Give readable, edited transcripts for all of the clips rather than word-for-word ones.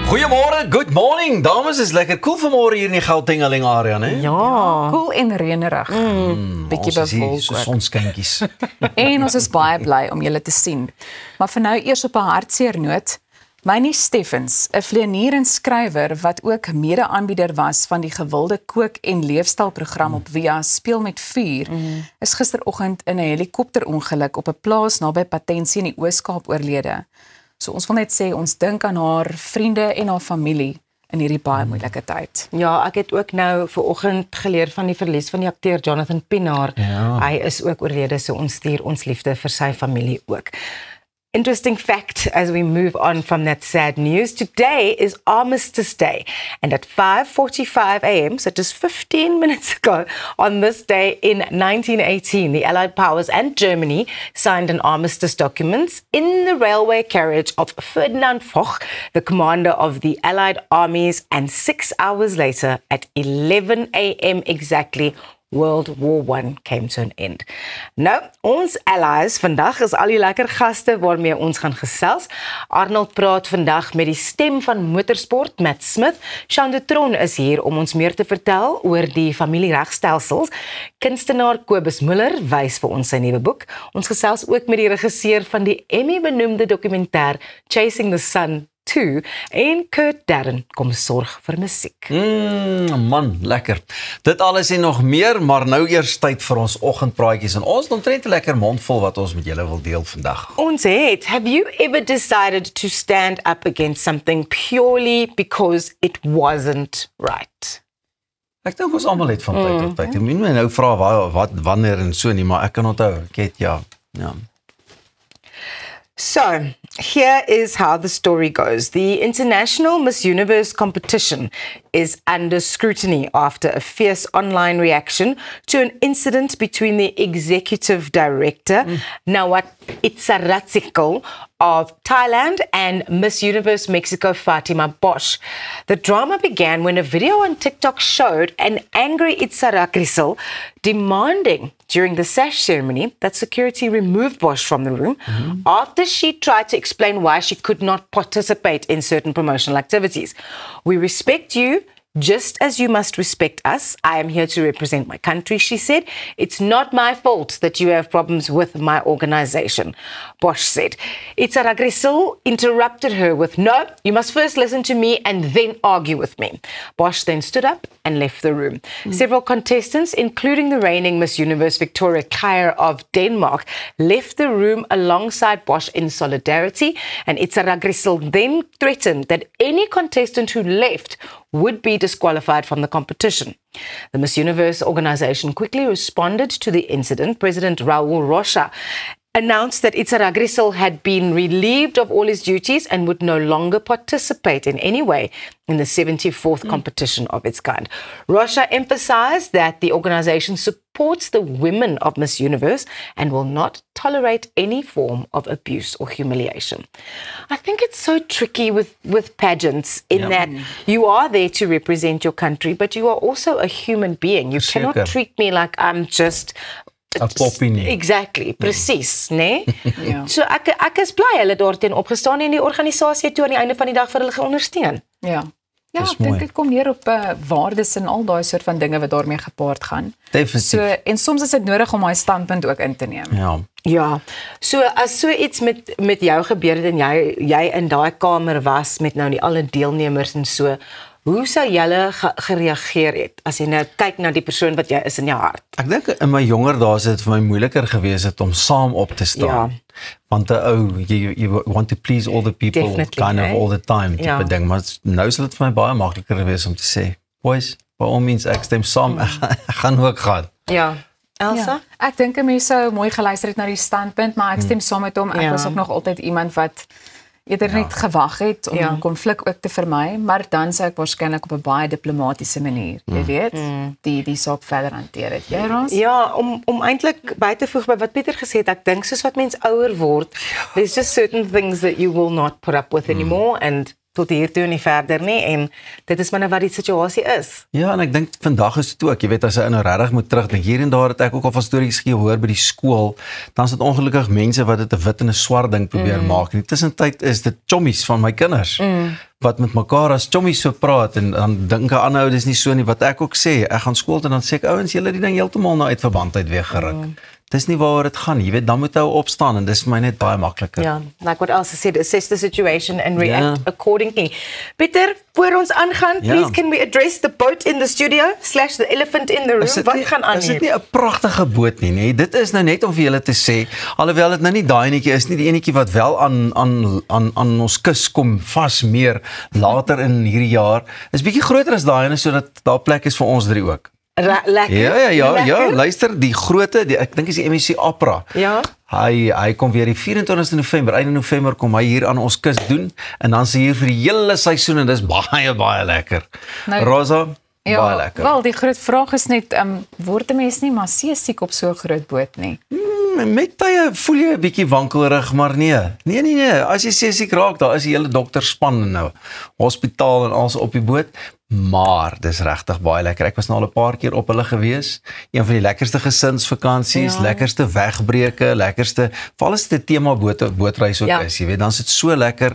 Goeiemôre, good morning. Dames, is lekker koel vanmôre hier in die Gauteng area, né? Ja, koel en reënerig. Bietjie bewolk. So sonskyntjies. En ons is baie bly om julle te sien. Maar vir nou eers op 'n hartseer noot. Mynie Steffens, 'n vlieënier en skrywer wat ook mede-aanbieder was van die gewilde kook- en leefstylprogram op Via Speel met Vuur, is gisteroggend in 'n helikopterongeluk op 'n plaas naby Patensie in die Oos-Kaap oorlede. So ons wil net sê ons dink aan haar vriende en haar familie in hierdie baie moeilike tyd. Ja, ek het ook nou vanoggend geleer van die verlies van die akteur Jonathan Pienaar. Ja. Hy is ook oorlede, so ons stuur ons liefde vir sy familie ook. Interesting fact as we move on from that sad news. Today is Armistice Day, and at 5:45 a.m., so just 15 minutes ago, on this day in 1918, the Allied powers and Germany signed an armistice document in the railway carriage of Ferdinand Foch, the commander of the Allied armies, and 6 hours later, at 11 a.m. exactly, World War I came to an end. Nou, ons allies vandag is al die lekker gaste waarmee ons gaan gesels. Arnold praat vandag met die stem van motorsport, Matt Smith. Sean de Tron is hier om ons meer te vertel oor die familieregstelsels. Kunstenaar Kobus Muller wys vir ons sy nuwe boek. Ons gesels ook met die regisseur van die Emmy-benoemde dokumentêr Chasing the Sun 2 en Kurt Darren kom sorg vir musiek. Man, lekker. Dit alles en nog meer, maar nou eers tyd vir ons oggendpraatjies en ons het omtrent 'n lekker mondvol wat ons met julle wil deel vandag. Ons het, have you ever decided to stand up against something purely because it wasn't right? Ek dink ons almal het van tyd tot tyd. Ek moet my nou vra wat wanneer en so nie, maar ek kan onthou, ek het ja. So, here is how the story goes. The International Miss Universe competition is under scrutiny after a fierce online reaction to an incident between the executive director, Nawat Itzaratzikal, of Thailand and Miss Universe Mexico Fatima Bosch. The drama began when a video on TikTok showed an angry Itzaratzikal demanding during the sash ceremony that security remove Bosch from the room after she tried to explain why she could not participate in certain promotional activities. We respect you just as you must respect us. I am here to represent my country, she said. It's not my fault that you have problems with my organization, Bosch said. Itzaratzikal interrupted her with, no, you must first listen to me and then argue with me. Bosch then stood up and left the room. Several contestants, including the reigning Miss Universe Victoria Kjaer of Denmark, left the room alongside Bosch in solidarity, and Itzaratzikal then threatened that any contestant who left would be disqualified from the competition. The Miss Universe organization quickly responded to the incident. President Raul Rocha announced that Itzaratzikal had been relieved of all his duties and would no longer participate in any way in the 74th competition of its kind. Rocha emphasized that the organization supports the women of Miss Universe and will not tolerate any form of abuse or humiliation. I think it's so tricky with pageants in that you are there to represent your country, but you are also a human being. You cannot treat me like I'm just A poppie nie. Exactly, presies, né? Ja. So ek is bly hulle daarteen opgestaan en die organisasie toe aan die einde van die dag vir hulle geondersteun. Ja. Ja, ek dink dit kom neer op waardes en al daai soort van dinge wat daarmee gepaard gaan. Definitief. So en soms is dit nodig om daai standpunt ook in te neem. Ja. So as so iets met jou gebeur het en jy in daai kamer was met nou die alle deelnemers en so, hoe sou julle gereageer het as jy nou kyk na die persoon wat jy is in jou hart? Ek dink in my jonger dae is dit vir my moeiliker gewees het om saam op te staan. Want you want to please all the people kind of all the time tipe ding, maar nou is dit vir my baie makliker gewees om te sê, boys, by all means ek stem saam, ek gaan ook gaan. Ja. Elsa? Ja, ek dink 'n mens sou mooi geluister het na die standpunt, maar ek stem saam met hom. Ek was ook nog altyd iemand wat eerder net gewag het om konflik ook te vermy, maar dan sou ek waarskynlik op 'n baie diplomatisiese manier, jy weet, die saak verder hanteer het. Jy Ras? Ja, om eintlik by te voeg by wat Pieter gesê het, ek dink soos wat mens ouer word, there's just certain things that you will not put up with anymore, and tot hier toe en nie verder nie, en dit is maar nou wat die situasie is. Ja, en ek dink vandag is dit ook, jy weet, as ek nou regtig moet terugdink, hier en daar het ek ook al van stories gehoor by die skool, dan is dit ongelukkig mense wat dit 'n wit en 'n swart ding probeer maak. In die tussentyd is dit chommies van my kinders, wat met mekaar as chommies so praat, en dan dink 'n ander ou, dis nie so nie, wat ek ook sê, ek gaan skool toe en dan sê ek, ouens, julle die ding heeltemal nou uit verbandheid weer geruk. Dis nie waaroor dit gaan, jy weet, dan moet hy opstaan en dis vir my net baie makliker. Ja, like what Elsa said, assess the situation and react accordingly. Pieter, voor ons aangaan, please can we address the boat in the studio / the elephant in the room? Wat gaan aan hier? Is dit nie 'n pragtige boot nie, nee? Dit is nou net om vir julle te sê, alhoewel dit nou nie daai enetjie is nie, die enetjie wat wel aan ons kus kom vasmeer later in hierdie jaar, is bietjie groter as daai ene, sodat daar plek is vir ons drie ook. Lekker. Ja, luister, die grootte, ek dink is die MSC Opera. Ja. Hy kom weer die 24ste November, einde November kom hy hier aan ons kus doen, en dan is hy hier vir die hele seisoen, en dis baie lekker. Nou, Rosa, baie lekker. Wel, die groot vraag is net, word 'n mens nie maar seesiek op so 'n groot boot nie? Met tye voel jy 'n bietjie wankelrig, maar nee, as jy seesiek raak, daar is die hele dokterspan nou, hospitaal en alles op die boot, maar dis regtig baie lekker. Ek was nou al 'n paar keer op hulle gewees, een van die lekkerste gesinsvakansies, lekkerste wegbreuke, lekkerste, veral as dit 'n tema bootreis ook is, jy weet, dan is dit so lekker,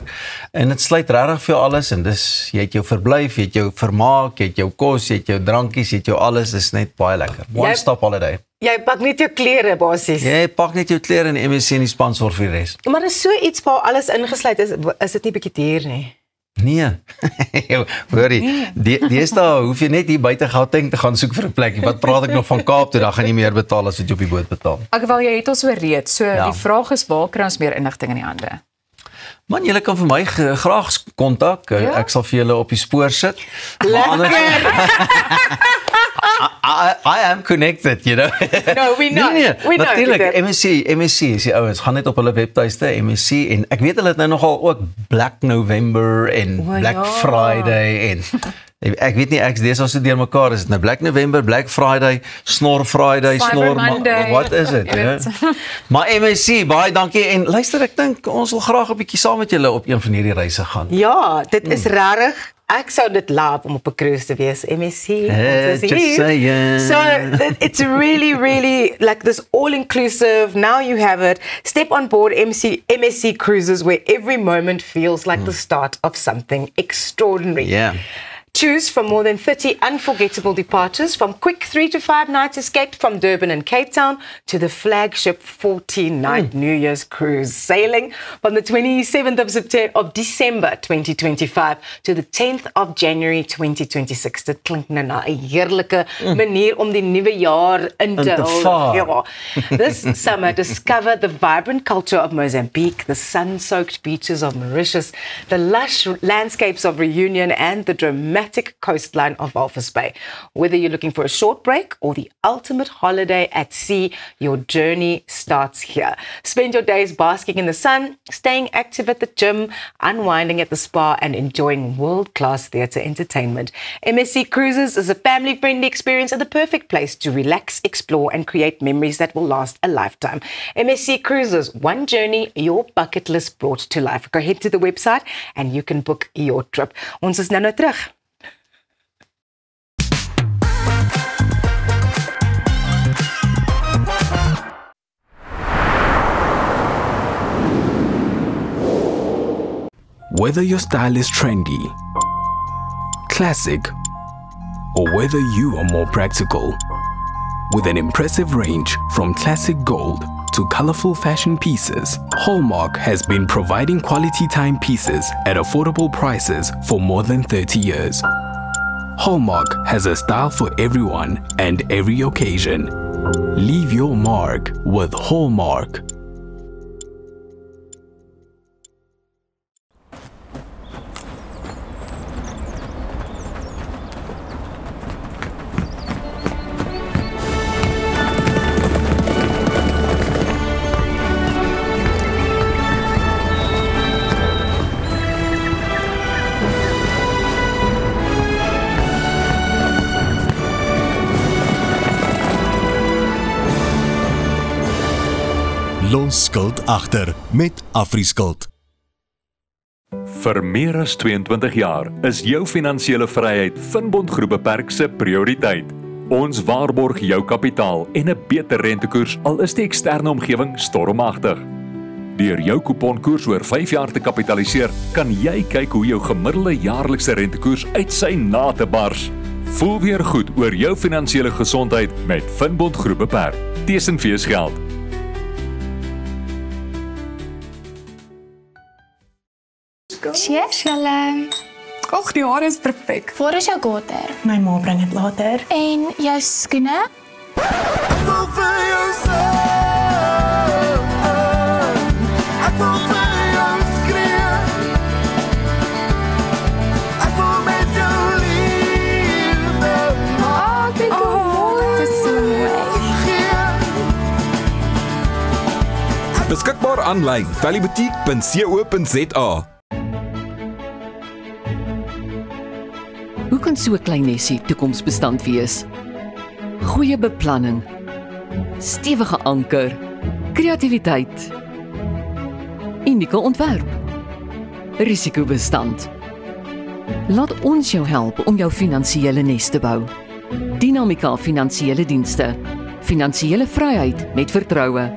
en dit sluit regtig vir alles, en dis, jy het jou verblyf, jy het jou vermaak, jy het jou kos, jy het jou drankies, jy het jou alles, dis net baie lekker. One stop holiday. Jy pak net jou klere basies. Jy pak net jou klere en MSC en die span sorg vir die res. Maar is so iets waar alles ingesluit is dit nie bietjie duur nie? Nee. Hoorie, deesdae hoef jy net hier buite Gauteng te gaan soek vir 'n plekkie. Wat praat ek nog van Kaap toe, dan gaan jy meer betaal as wat jy op die boot betaal. Wel, jy het ons oorreed. So die vraag is, waar kry ons meer inligting in die hande? Man, julle kan vir my graag kontak. Ek sal vir julle op die spoor sit. Lekker! I am connected, you know. No, we know. Nee, natuurlijk, MSC is die ouens, gaan net op hulle webtuiste, MSC, en ek weet hulle het nou nogal ook Black November en Black Friday, en ek weet nie, ek dis al so deur mekaar, is dit nou Black November, Black Friday, Snor Friday, wat is dit? Maar MSC, baie dankie, en luister, ek dink, ons wil graag 'n bietjie saam met julle op een van hierdie reise gaan. Ja, dit is rarig. Ek sou dit laat om op 'n cruise te wees, MSC. Just saying. So it's really like this all-inclusive. Now you have it. Step on board MSC Cruises, where every moment feels like the start of something extraordinary. Yeah. Choose from more than 30 unforgettable departures, from quick 3 to 5 nights escape from Durban and Cape Town to the flagship 14-night New Year's cruise, sailing from the 27th of December 2025 to the 10th of January 2026. Dit klink nou na 'n heerlike manier om die nuwe jaar in te hou. Ja. This summer, discover the vibrant culture of Mozambique, the sun-soaked beaches of Mauritius, the lush landscapes of Reunion, and the dramatic coastline of Walvis Bay. Whether you're looking for a short break or the ultimate holiday at sea, your journey starts here. Spend your days basking in the sun, staying active at the gym, unwinding at the spa, and enjoying world-class theatre entertainment. MSC Cruises is a family-friendly experience and the perfect place to relax, explore, and create memories that will last a lifetime. MSC Cruises, one journey, your bucket list brought to life. Go ahead to the website and you can book your trip. Ons is nou terug. Whether your style is trendy, classic, or whether you are more practical, with an impressive range from classic gold to colorful fashion pieces, Hallmark has been providing quality timepieces at affordable prices for more than 30 years. Hallmark has a style for everyone and every occasion. Leave your mark with Hallmark. Los skuld agter met Afriskuld. Vir meer as 22 jaar is jou finansiële vryheid Finbond Groep Beperk se prioriteit. Ons waarborg jou kapitaal en 'n beter rentekoers al is die eksterne omgewing stormagtig. Deur jou kuponkoers oor 5 jaar te kapitaliseer, kan jy kyk hoe jou gemiddelde jaarlikse rentekoers uit sy nate bars. Voel weer goed oor jou finansiële gesondheid met Finbond Groep Beperk. Tesenfees geld. Cheers, julle. Och, die haar is perfek. Waar is jou gater? My ma bring dit later. En jou skoene? Beskikbaar aanlyn, valleyboutiek.co.za. Hoe kan so 'n klein nesie toekomsbestand wees? Goeie beplanning, stewige anker, kreatiwiteit, unieke ontwerp, risikobestand. Laat ons jou help om jou finansiële nes te bou. Dinamika Finansiële Dienste. Finansiële vryheid met vertroue.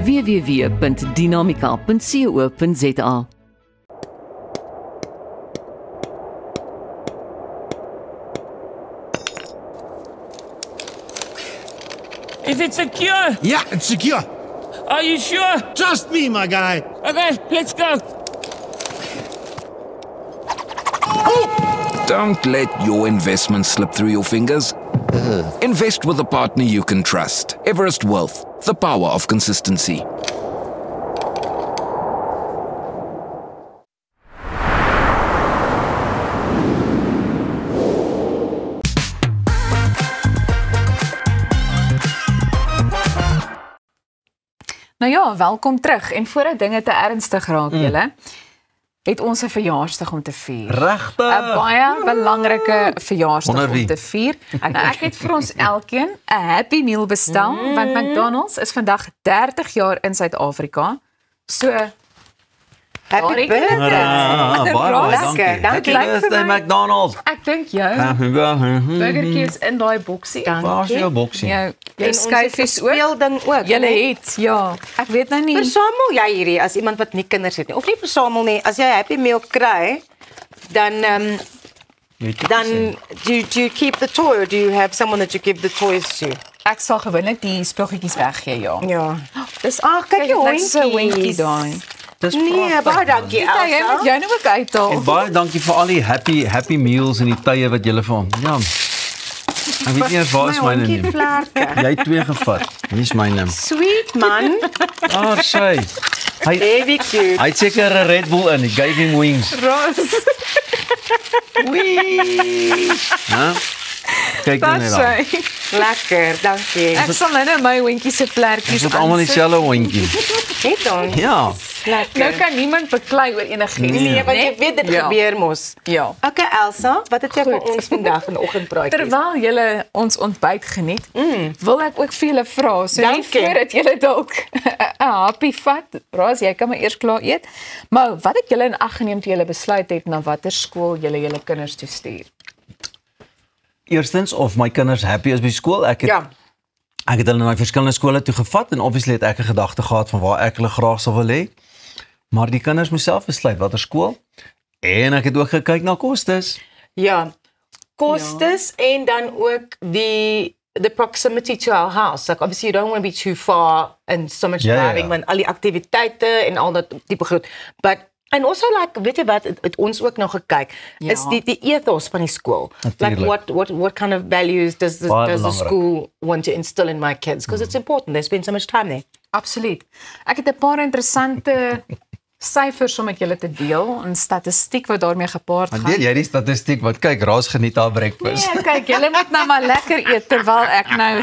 www.dinamika.co.za. Is it secure? Yeah, it's secure. Are you sure? Trust me, my guy. Okay, let's go. Don't let your investment slip through your fingers. Invest with a partner you can trust. Everest Wealth, the power of consistency. Nou ja, welkom terug. En voordat dinge te ernstig raak, julle, het ons 'n verjaarsdag om te vier. Regtig? 'n Baie belangrike verjaarsdag om te vier. Nou, ek het vir ons elkeen 'n Happy Meal bestel, want McDonald's is vandag 30 jaar in Suid-Afrika. So Happy birthday. Baie dankie. Dankie. Birthday McDonald's. ek dink jou burgertjie is in daai boksie. Waar is jou boksie? Jou skyfies ook. Speelding ook. Julle het, ja. Ek weet nou nie. Versamel jy hierdie as iemand wat nie kinders het nie? Of nie versamel nie. As jy Happy Meal kry, dan do you keep the toy or do you have someone that you give the toys to? Ek sal gewoonlik die speelgoedjies weggee, ja. Ja. Dis kyk jou hondjie daai. Dis Nee, baie dankie, Jy Elsa. moet jou nou ook uithaal. En baie dankie vir al die happy meals en die tye wat julle vir hom. Ja. Ek weet nie eens waar is myne nie. Jy het 2 gevat. Hier is myne. Sweet man. Sy. Baby cute. Hy het seker 'n Red Bull in, die Giving Wings. Ros. Wee. Ja. Kyk net daar. Lekker, dankie. Ek sal nou my hondjie se vlekkies Dit is almal dieselfde hondjie. Het ons. Ja. Lekker. Nou kan niemand beklei oor enigiets. Nee, want jy weet dit gebeur mos. Ja. Okay, Elsa, wat het jy vir ons vandag in oggendpraatjies? Terwyl julle ons ontbyt geniet, wil ek ook vir julle vra, so net voordat julle dalk 'n happy vat. Ros, jy kan maar eers klaar eet. Maar wat het julle in ag geneem toe julle besluit het na watter skool julle kinders toe stuur? Eerstens of my kinders happy is by skool. Ek het hulle na verskillende skole toe gevat en obviously het ek 'n gedagte gehad van waar ek hulle graag sou wil hê. Maar die kinders moes self besluit watter skool. En ek het ook gekyk na kostes. Ja. Kostes en dan ook the proximity to our house. Like obviously you don't want to be too far and so much driving when al die aktiwiteite en al dat tipe goed. But and also like weet jy wat het ons ook nog gekyk is die ethos van die skool. Like what kind of values does the school want to instill in my kids because it's important. They spend so much time there. Absoluut. Ek het 'n paar interessante syfers om met julle te deel en statistiek wat daarmee gepaard gaan. Deel jy die statistiek wat kyk Raas geniet haar breakfast. Nee, kyk, julle moet nou maar lekker eet terwyl ek nou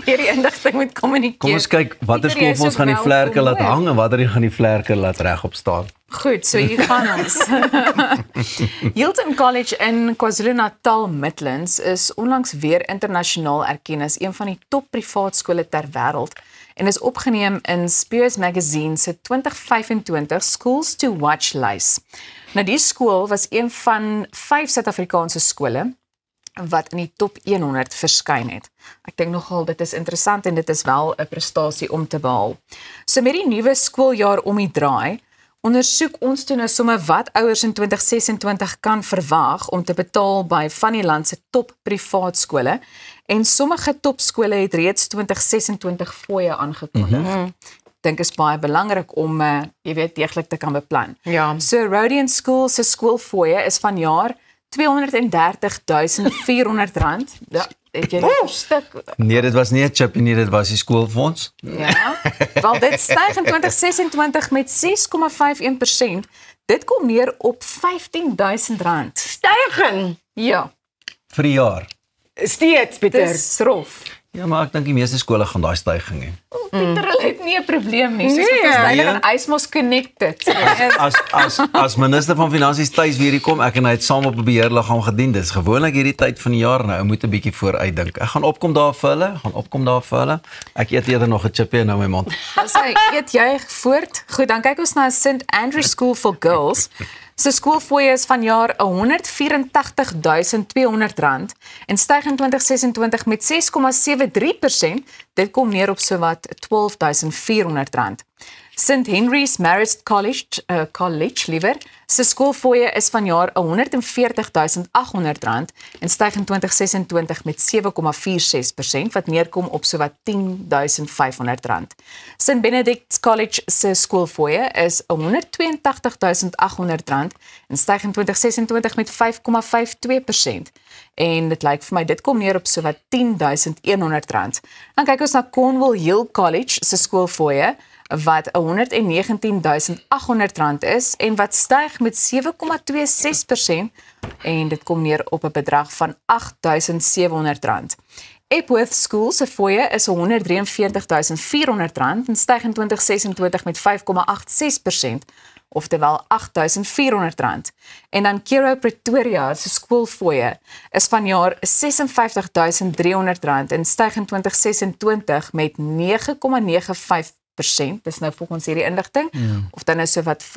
hierdie inligting moet kommunikeer. Kom ons kyk watter skool ons gaan die vlerke laat hang en watter gaan die vlerke laat regop staan. Goed, so hier gaan ons. Hilton College in KwaZulu-Natal Midlands is onlangs weer internasionaal erken as een van die top privaat skole ter wêreld en is opgeneem in Spears Magazine se 2025 Schools to Watch lys. Nou die skool was een van 5 Suid-Afrikaanse skole wat in die top 100 verskyn het. Ek dink nogal dit is interessant en dit is wel 'n prestasie om te behaal. So met die nuwe skooljaar om die draai, ondersoek ons toe nou sommer wat ouers in 2026 kan verwag om te betaal by van die land se top privaat skole en sommige topskole het reeds 2026 fooie aangekondig. Dink is baie belangrik om jy weet deeglik te kan beplan. Ja. So Rodian School se skoolfooie is vanjaar R230.400. Ja, het jy dit verstik? Nee, dit was nie 'n chip nie, dit was die skoolfonds. Ja. Wel dit styg in 2026 met 6,51%. Dit kom neer op R15.000. Styging. Ja. Vir die jaar. Steeds, Pieter. Dis rof. Ja, maar ek dink die meeste skole gaan daai styging hê. Pieter, hulle het nie 'n probleem nie. Soos wat ons duidelik aan Ysmos connected. As minister van Finansies tuis weer hier kom, ek en hy het saam op 'n beheerliggaam gedien. Dis gewoonlik hierdie tyd van die jaar nou, moet 'n bietjie vooruitdink. Ek gaan opkom daar vir hulle, Ek eet eerder nog 'n chippie nou my mond. Sy eet jy voort. Goed, dan kyk ons na St Andrew School for Girls. Sy skoolfooie is vanjaar R184.200 en styg in 2026 met 6,73%. Dit kom neer op sowat R12.400. St Henry's Marist College, sy skoolfooie is vanjaar R140.800 en styg in 2026 met 7,46% wat neerkom op sowat R10.500. St Benedict's College se skoolfooie is R182.800 en styg in 2026 met 5,52%. En dit lyk vir my dit kom neer op sowat R10.100. Dan kyk ons na Cornwall Hill College se skoolfooie wat R119.800 is en wat styg met 7,26% en dit kom neer op 'n bedrag van R8.700. Epworth School se fooie is R143.400 en styg in 2026 met 5,86%. Oftewel R8.400. En dan Kero Pretoria se skoolfooie is vanjaar R56.300 en styg in 2026 met 9,95%. Dis nou volgens hierdie inligting, of dan is so wat R5.600.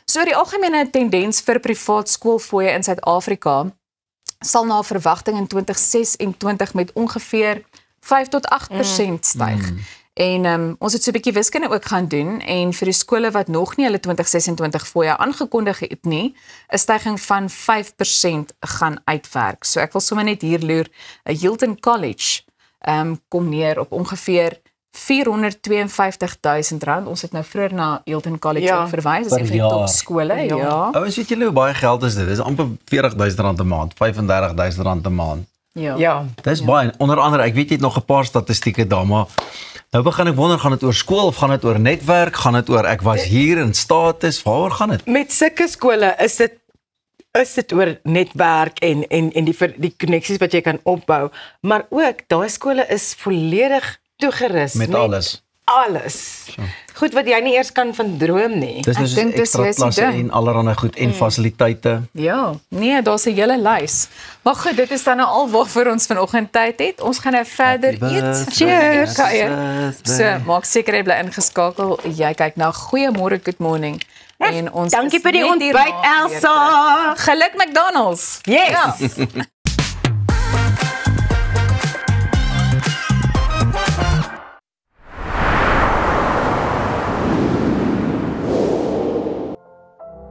So die algemene tendens vir privaat skoolfooie in Suid-Afrika sal na verwagting in 2026 met ongeveer 5 tot 8% styg. En ons het so 'n bietjie wiskunde ook gaan doen en vir die skole wat nog nie hulle 2026 fooie aangekondig het nie, 'n styging van 5% gaan uitwerk. So ek wil sommer net hier loer, Hilton College kom neer op ongeveer R452.000. Ons het nou vroeër na Hilton College ook verwys, dis een van die topskole. Ja. Ouens, weet julle hoe baie geld is dit? Dis amper R40.000 'n maand, R35.000 'n maand. Ja. Dis baie. Onder andere, ek weet jy het nog 'n paar statistieke daar, maar nou begin ek wonder, gaan dit oor skool of gaan dit oor netwerk? Gaan dit oor ek was hier in status? Waaroor gaan dit? Met sulke skole is dit oor netwerk en die koneksies wat jy kan opbou, maar ook daai skole is volledig toegerus met alles. Goed wat jy nie eers kan van droom nie. Dis dus ekstra klasse en allerlei goed en fasiliteite. Ja, nee, daar's 'n hele lys. Maar goed, dit is dan nou al waarvoor ons vanoggend tyd het. Ons gaan nou verder eet. Cheers. So, maak seker jy bly ingeskakel. Jy kyk na Goeiemôre, Good Morning. En ons dankie vir die ontbyt, Elsa. Geluk McDonald's. Yes. Ja.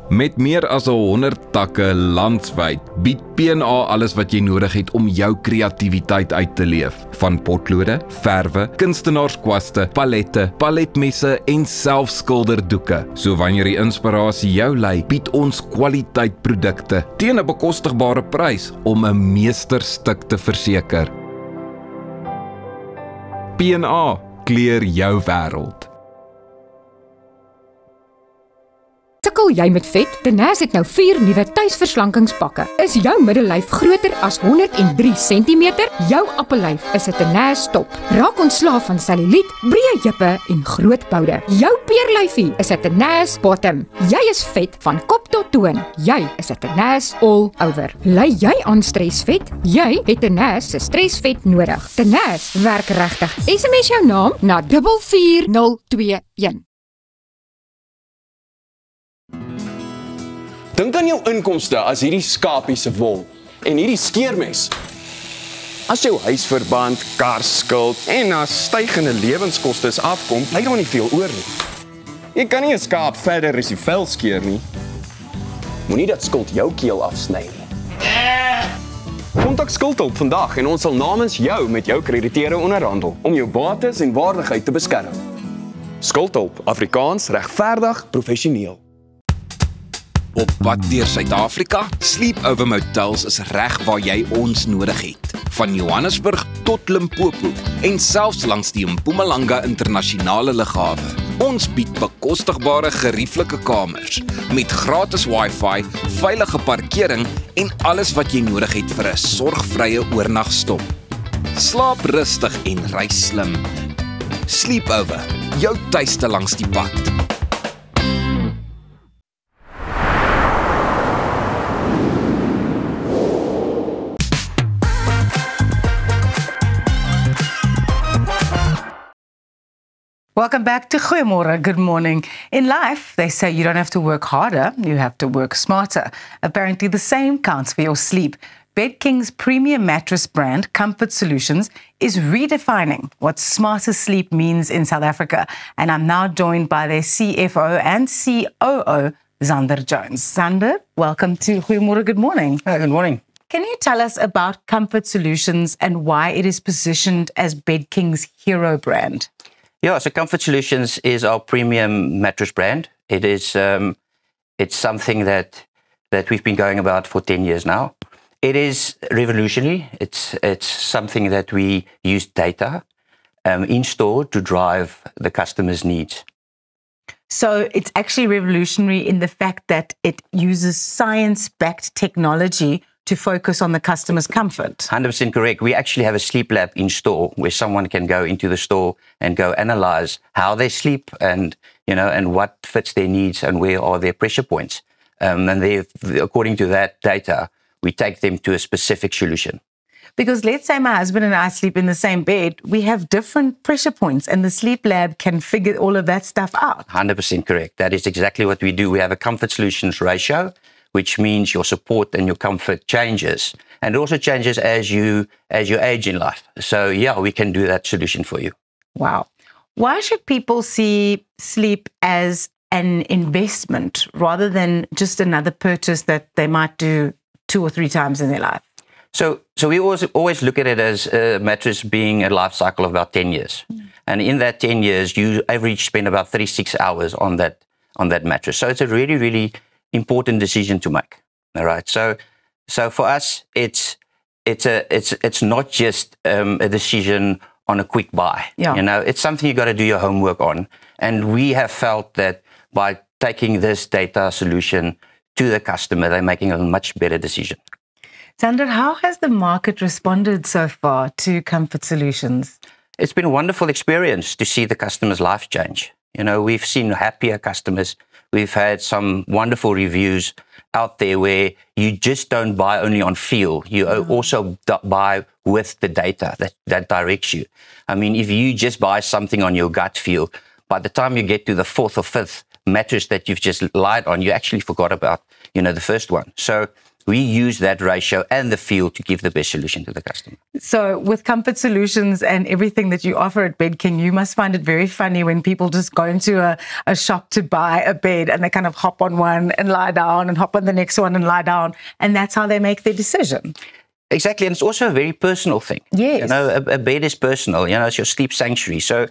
Met meer as 100 takke landwyd bied P&A alles wat jy nodig het om jou kreatiwiteit uit te leef. Van potlode, verwe, kunstenaarskwaste, palette, paletmesse en selfskilderdoeke. So wanneer die inspirasie jou lei, bied ons kwaliteitprodukte teen 'n bekostigbare prys om 'n meesterstuk te verseker. P&A kleur jou wêreld. Sukkel jy met vet? Tenace het nou 4 nuwe tuisverslankingspakke. Is jou middellyf groter as 103 cm? Jou appellyf is 'n Tenace top. Raak ontslaaf van selluliet, breë heupe en groot boude. Jou peerlyfie is 'n Tenace bottom. Jy is vet van kop tot toon. Jy is 'n Tenace all over. Ly jy aan stresvet? Jy het Tenace se stresvet nodig. Tenace werk regtig. SMS jou naam na 44021. Dink aan jou inkomste as hierdie skapie se wol en hierdie skeermes. As jou huisverband, karskuld en as stygende lewenskoste afkom, bly daar nie veel oor nie. Jy kan nie 'n skaap verder as die vel skeer nie. Moenie dat skuld jou keel afsny nie. Kontak Skuldhulp vandag en ons sal namens jou met jou krediteure onderhandel om jou bates en waardigheid te beskerm. Skuldhulp, Afrikaans, regverdig, professioneel. Op pad deur Suid-Afrika, Sleepover Motels is reg waar jy ons nodig het. Van Johannesburg tot Limpopo en selfs langs die Mpumalanga internasionale lughawe. Ons bied bekostigbare gerieflike kamers met gratis Wi-Fi, veilige parkering en alles wat jy nodig het vir 'n sorgvrye oornagstop. Slaap rustig en reis slim. Sleepover, jou tuiste langs die pad. Welcome back to Goeiemorgen. Good morning. In life, they say you don't have to work harder, you have to work smarter. Apparently, the same counts for your sleep. BedKing's premium mattress brand, Comfort Solutions, is redefining what smarter sleep means in South Africa. And I'm now joined by their CFO and COO, Zander Jones. Zander, welcome to Goeiemorgen. Good morning. Good morning. Can you tell us about Comfort Solutions and why it is positioned as BedKing's hero brand? Yeah, so Comfort Solutions is our premium mattress brand. It is it's something that we've been going about for 10 years now. It is revolutionary. It's something that we use data in store to drive the customer's needs. So it's actually revolutionary in the fact that it uses science-backed technology to focus on the customer's comfort. 100% correct. We actually have a sleep lab in store where someone can go into the store and go analyze how they sleep and what fits their needs and where are their pressure points. And according to that data, we take them to a specific solution. Because let's say my husband and I sleep in the same bed, we have different pressure points and the sleep lab can figure all of that stuff out. 100% correct. That is exactly what we do. We have a Comfort Solutions ratio, which means your support and your comfort changes. And it also changes as you age in life. So yeah, we can do that solution for you. Wow. Why should people see sleep as an investment rather than just another purchase that they might do 2 or 3 times in their life? So we always look at it as a mattress being a life cycle of about 10 years. And in that 10 years, you average spend about 36 hours on that mattress. So it's a really, really important decision to make. All right. So for us, it's not just a decision on a quick buy. Yeah. It's something you got to do your homework on. And we have felt that by taking this data solution to the customer, they're making a much better decision. Zander, how has the market responded so far to Comfort Solutions? It's been a wonderful experience to see the customer's life change. We've seen happier customers. We've had some wonderful reviews out there where you just don't buy only on feel. You also buy with the data that directs you. I mean, if you just buy something on your gut feel, by the time you get to the 4th or 5th mattress that you've just lied on, you actually forgot about, the first one. So we use that ratio and the feel to give the best solution to the customer. So with Comfort Solutions and everything that you offer at BedKing, you must find it very funny when people just go into a shop to buy a bed and they kind of hop on one and lie down and hop on the next one and lie down. And that's how they make their decision. Exactly. And it's also a very personal thing. Yes. A bed is personal. It's your sleep sanctuary. So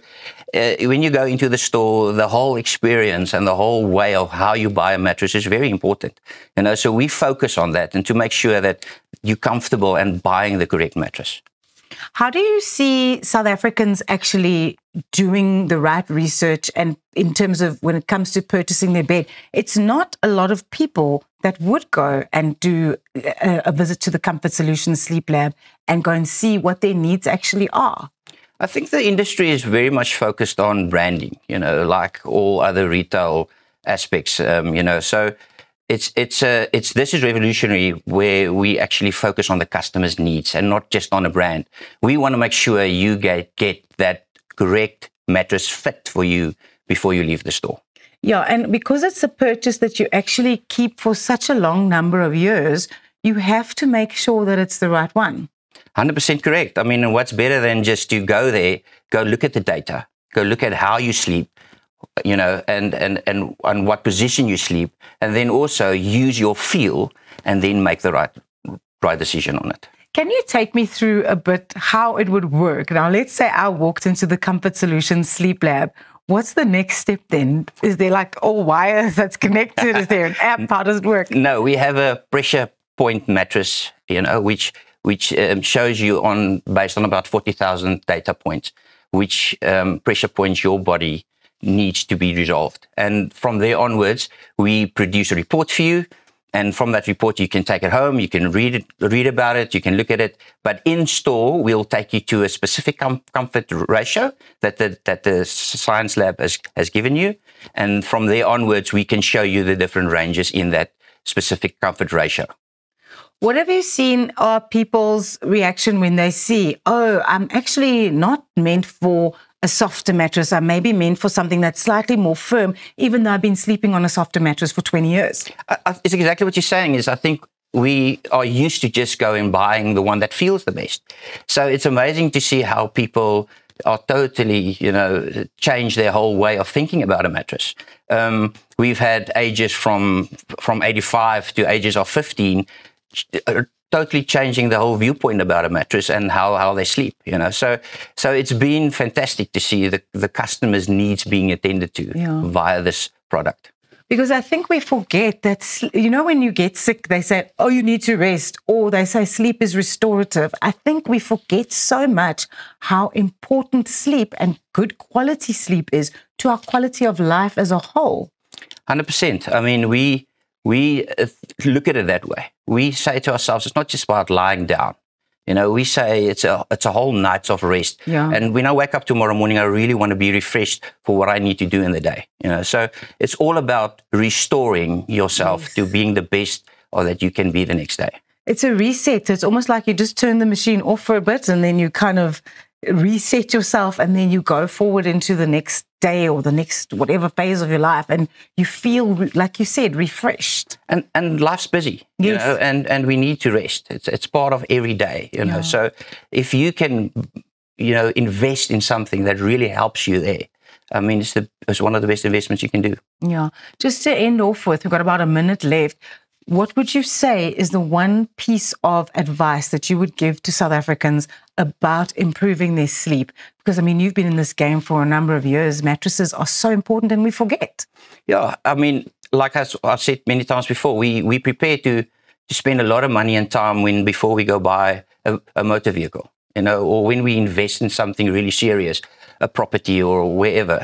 when you go into the store, the whole experience and the whole way of how you buy a mattress is very important. So we focus on that and to make sure that you're comfortable and buying the correct mattress. How do you see South Africans actually doing the right research, and in terms of when it comes to purchasing their bed? It's not a lot of people that would go and do a visit to the Comfort Solutions Sleep Lab and go and see what their needs actually are. I think the industry is very much focused on branding, like all other retail aspects, so this is revolutionary, where we actually focus on the customer's needs and not just on a brand. We want to make sure you get that correct mattress fit for you before you leave the store. Yeah, and because it's a purchase that you actually keep for such a long number of years, you have to make sure that it's the right one. 100% correct. I mean, what's better than just to go there, go look at the data, go look at how you sleep, and what position you sleep, and then also use your feel and then make the right decision on it. Can you take me through a bit how it would work? Now, let's say I walked into the Comfort Solutions Sleep Lab. What's the next step then? Is there like all wires that's connected? Is there an app? How does it work? No, we have a pressure point mattress, which shows you based on about 40,000 data points, which pressure points your body needs to be resolved. And from there onwards, we produce a report for you. And from that report, you can take it home, you can read about it, you can look at it. But in store, we'll take you to a specific comfort ratio that the science lab has given you. And from there onwards, we can show you the different ranges in that specific comfort ratio. What have you seen are people's reaction when they see, oh, I'm actually not meant for a softer mattress. I may be meant for something that's slightly more firm, even though I've been sleeping on a softer mattress for 20 years. It's exactly what you're saying. I think we are used to just going buying the one that feels the best. So it's amazing to see how people are totally, change their whole way of thinking about a mattress. We've had ages from 85 to ages of 15, totally changing the whole viewpoint about a mattress and how they sleep, So it's been fantastic to see the customer's needs being attended to via this product. Because I think we forget that, when you get sick, they say, oh, you need to rest, or they say sleep is restorative. I think we forget so much how important sleep and good quality sleep is to our quality of life as a whole. 100%. I mean, we look at it that way. We say to ourselves, it's not just about lying down. We say it's a whole night of rest. Yeah. And when I wake up tomorrow morning, I really want to be refreshed for what I need to do in the day. So it's all about restoring yourself to being the best or that you can be the next day. It's a reset. It's almost like you just turn the machine off for a bit and then you kind of reset yourself and then you go forward into the next day or the next whatever phase of your life and you feel, like you said, refreshed. And life's busy, yes. And we need to rest. It's part of every day, So if you can, invest in something that really helps you there, I mean, it's one of the best investments you can do. Yeah. Just to end off with, we've got about a minute left. What would you say is the one piece of advice that you would give to South Africans about improving their sleep? Because, I mean, you've been in this game for a number of years. Mattresses are so important and we forget. Yeah, I mean, like I've said many times before, we prepare to spend a lot of money and time before we go buy a motor vehicle, or when we invest in something really serious, a property or wherever.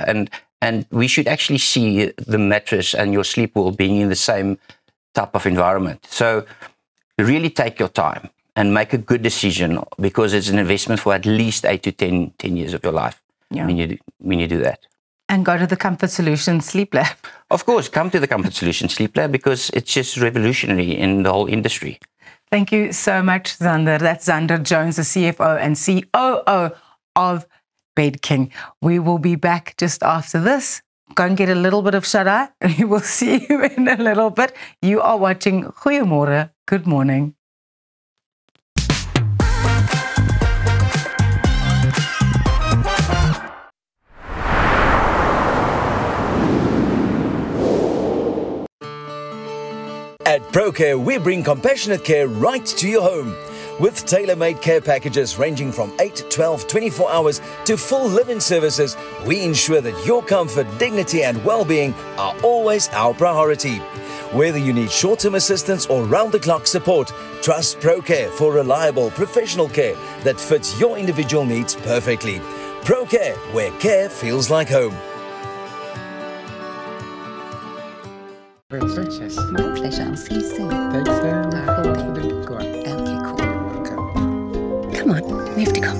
And we should actually see the mattress and your sleep well-being in the same type of environment. So really take your time and make a good decision, because it's an investment for at least 8 to 10 years of your life when you do that. And go to the Comfort Solutions Sleep Lab. Of course, come to the Comfort Solutions Sleep Lab because it's just revolutionary in the whole industry. Thank you so much, Zander. That's Zander Jones, the CFO and COO of BedKing. We will be back just after this. Go and get a little bit of shut-eye, and we will see you in a little bit. You are watching Goeiemorgen, Good Morning. At ProCare, we bring compassionate care right to your home. With tailor-made care packages ranging from 8, 12, 24 hours to full live-in services, we ensure that your comfort, dignity and well-being are always our priority. Whether you need short-term assistance or round-the-clock support, trust ProCare for reliable professional care that fits your individual needs perfectly. ProCare, where care feels like home. Delicious. My pleasure. I'll see you soon. Thanks, Sam. Okay, cool. Come on, we have to go.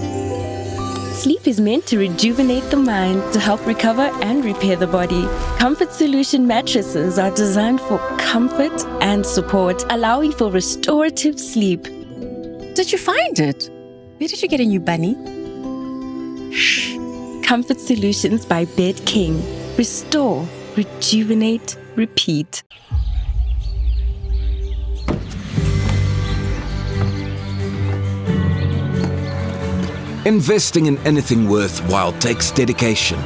Sleep is meant to rejuvenate the mind, to help recover and repair the body. Comfort Solution mattresses are designed for comfort and support, allowing for restorative sleep. Did you find it? Where did you get a new bunny? Shh. Comfort Solutions by Bed King. Restore, rejuvenate, repeat. Investing in anything worthwhile takes dedication.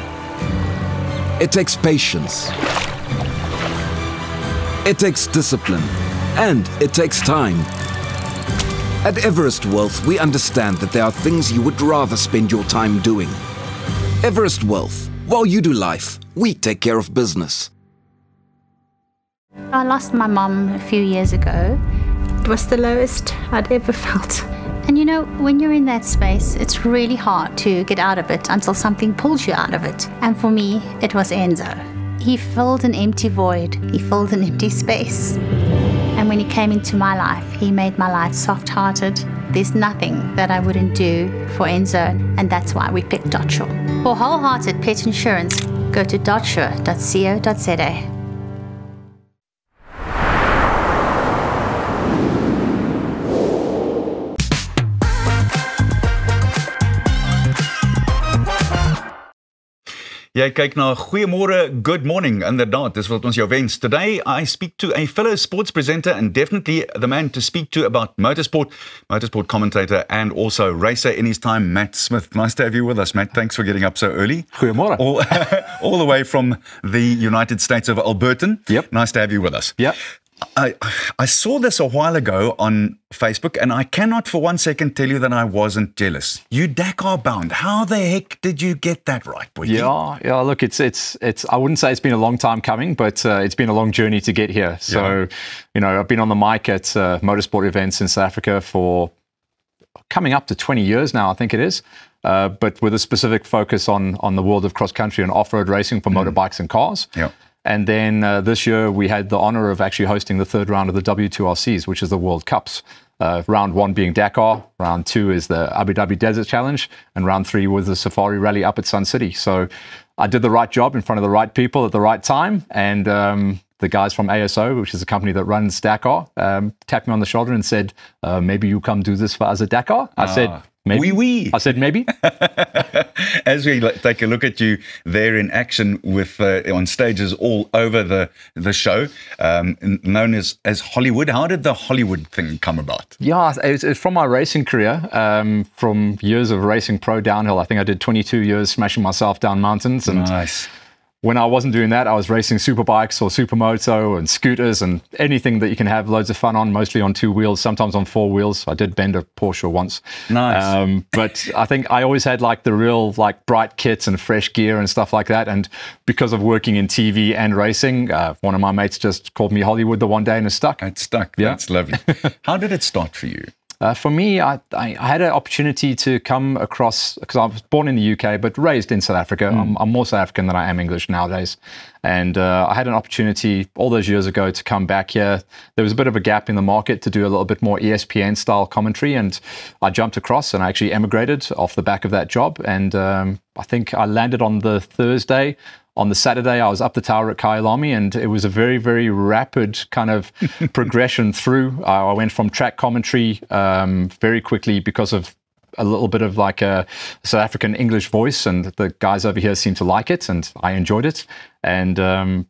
It takes patience. It takes discipline. And it takes time. At Everest Wealth, we understand that there are things you would rather spend your time doing. Everest Wealth. While you do life, we take care of business. I lost my mom a few years ago. It was the lowest I'd ever felt. And you know, when you're in that space, it's really hard to get out of it until something pulls you out of it. And for me, it was Enzo. He filled an empty void. He filled an empty space. And when he came into my life, he made my life soft-hearted. There's nothing that I wouldn't do for Enzo, and that's why we picked Dotsure. For wholehearted pet insurance, go to dotsure.co.za. Jy kyk na Goeiemôre, Good Morning. Inderdaad, dis wat ons jou wens. Today, I speak to a fellow sports presenter and definitely the man to speak to about motorsport commentator and also racer in his time, Matt Smith. Nice to have you with us, Matt. Thanks for getting up so early. Goeiemôre. All the way from the United States of Alberta. Yep. Nice to have you with us. Yep. I saw this a while ago on Facebook, and I cannot for 1 second tell you that I wasn't jealous. You Dakar bound. How the heck did you get that right, boy? Yeah. Look, it's. I wouldn't say it's been a long time coming, but it's been a long journey to get here. So, you know, I've been on the mic at motorsport events in South Africa for coming up to 20 years now, I think it is. But with a specific focus on the world of cross country and off-road racing for motorbikes and cars. Yeah. And then this year we had the honor of actually hosting the third round of the W2RCs, which is the World Cups. Round 1 being Dakar, round 2 is the Abu Dhabi Desert Challenge, and round 3 was the Safari Rally up at Sun City. So I did the right job in front of the right people at the right time, and the guys from ASO, which is a company that runs Dakar, tapped me on the shoulder and said, maybe you come do this for us at Dakar. I said, maybe. Oui. I said, maybe. As we take a look at you there in action with on stages all over the show, known as Hollywood. How did the Hollywood thing come about? Yeah, it's from my racing career, from years of racing pro downhill. I think I did 22 years smashing myself down mountains. And nice. When I wasn't doing that, I was racing superbikes or supermoto and scooters and anything that you can have loads of fun on, mostly on 2 wheels, sometimes on 4 wheels. I did bend a Porsche once. Nice. But I think I always had like the real like bright kits and fresh gear and stuff like that. And because of working in TV and racing, one of my mates just called me Hollywood the one day and it stuck. It stuck. Yeah. That's lovely. How did it start for you? For me, I had an opportunity to come across, because I was born in the UK, but raised in South Africa. I'm more South African than I am English nowadays. And I had an opportunity all those years ago to come back here. There was a bit of a gap in the market to do a little bit more ESPN-style commentary, and I jumped across and I actually emigrated off the back of that job. And I think I landed on the Thursday. On the Saturday, I was up the tower at Kyalami, and it was a very, very rapid kind of progression through. I went from track commentary very quickly because of a little bit of like a South African English voice, and the guys over here seemed to like it, and I enjoyed it. And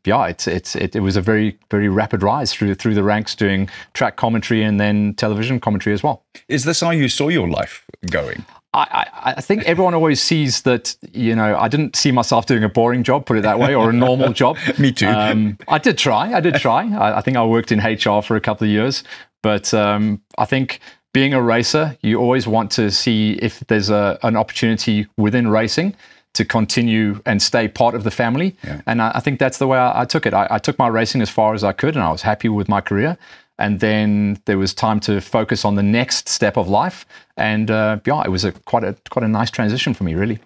yeah, it was a very, very rapid rise through the ranks, doing track commentary and then television commentary as well. Is this how you saw your life going? I think everyone always sees that, you know, I didn't see myself doing a boring job, put it that way, or a normal job. Me too. I did try. I think I worked in HR for a couple of years, but I think being a racer, you always want to see if there's an opportunity within racing to continue and stay part of the family. Yeah. And I think that's the way I took it. I took my racing as far as I could, and I was happy with my career. And then there was time to focus on the next step of life. And it was quite a nice transition for me, really.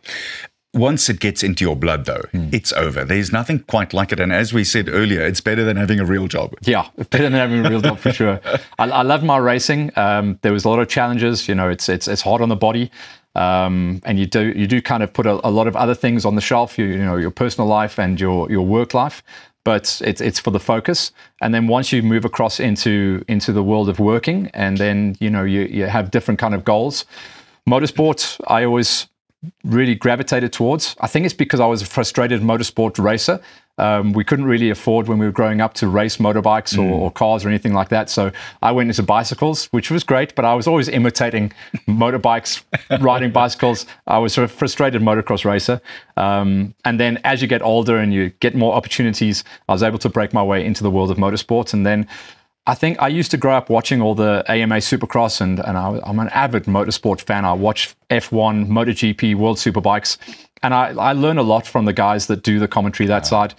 Once it gets into your blood, though, it's over. There's nothing quite like it. And as we said earlier, it's better than having a real job. Yeah, better than having a real job for sure. I loved my racing. There was a lot of challenges. It's hard on the body. And you do kind of put a lot of other things on the shelf, your personal life and your work life. But it's for the focus. And then once you move across into the world of working, and then you have different kind of goals. Motorsport, I always really gravitated towards. I think it's because I was a frustrated motorsport racer. We couldn't really afford when we were growing up to race motorbikes or cars or anything like that. So I went into bicycles, which was great, but I was always imitating motorbikes, riding bicycles. I was sort of frustrated motocross racer. And then as you get older and you get more opportunities, I was able to break my way into the world of motorsports. And then I think I used to grow up watching all the AMA Supercross, and I'm an avid motorsport fan. I watch F1, MotoGP, World Superbikes, and I learn a lot from the guys that do the commentary that side.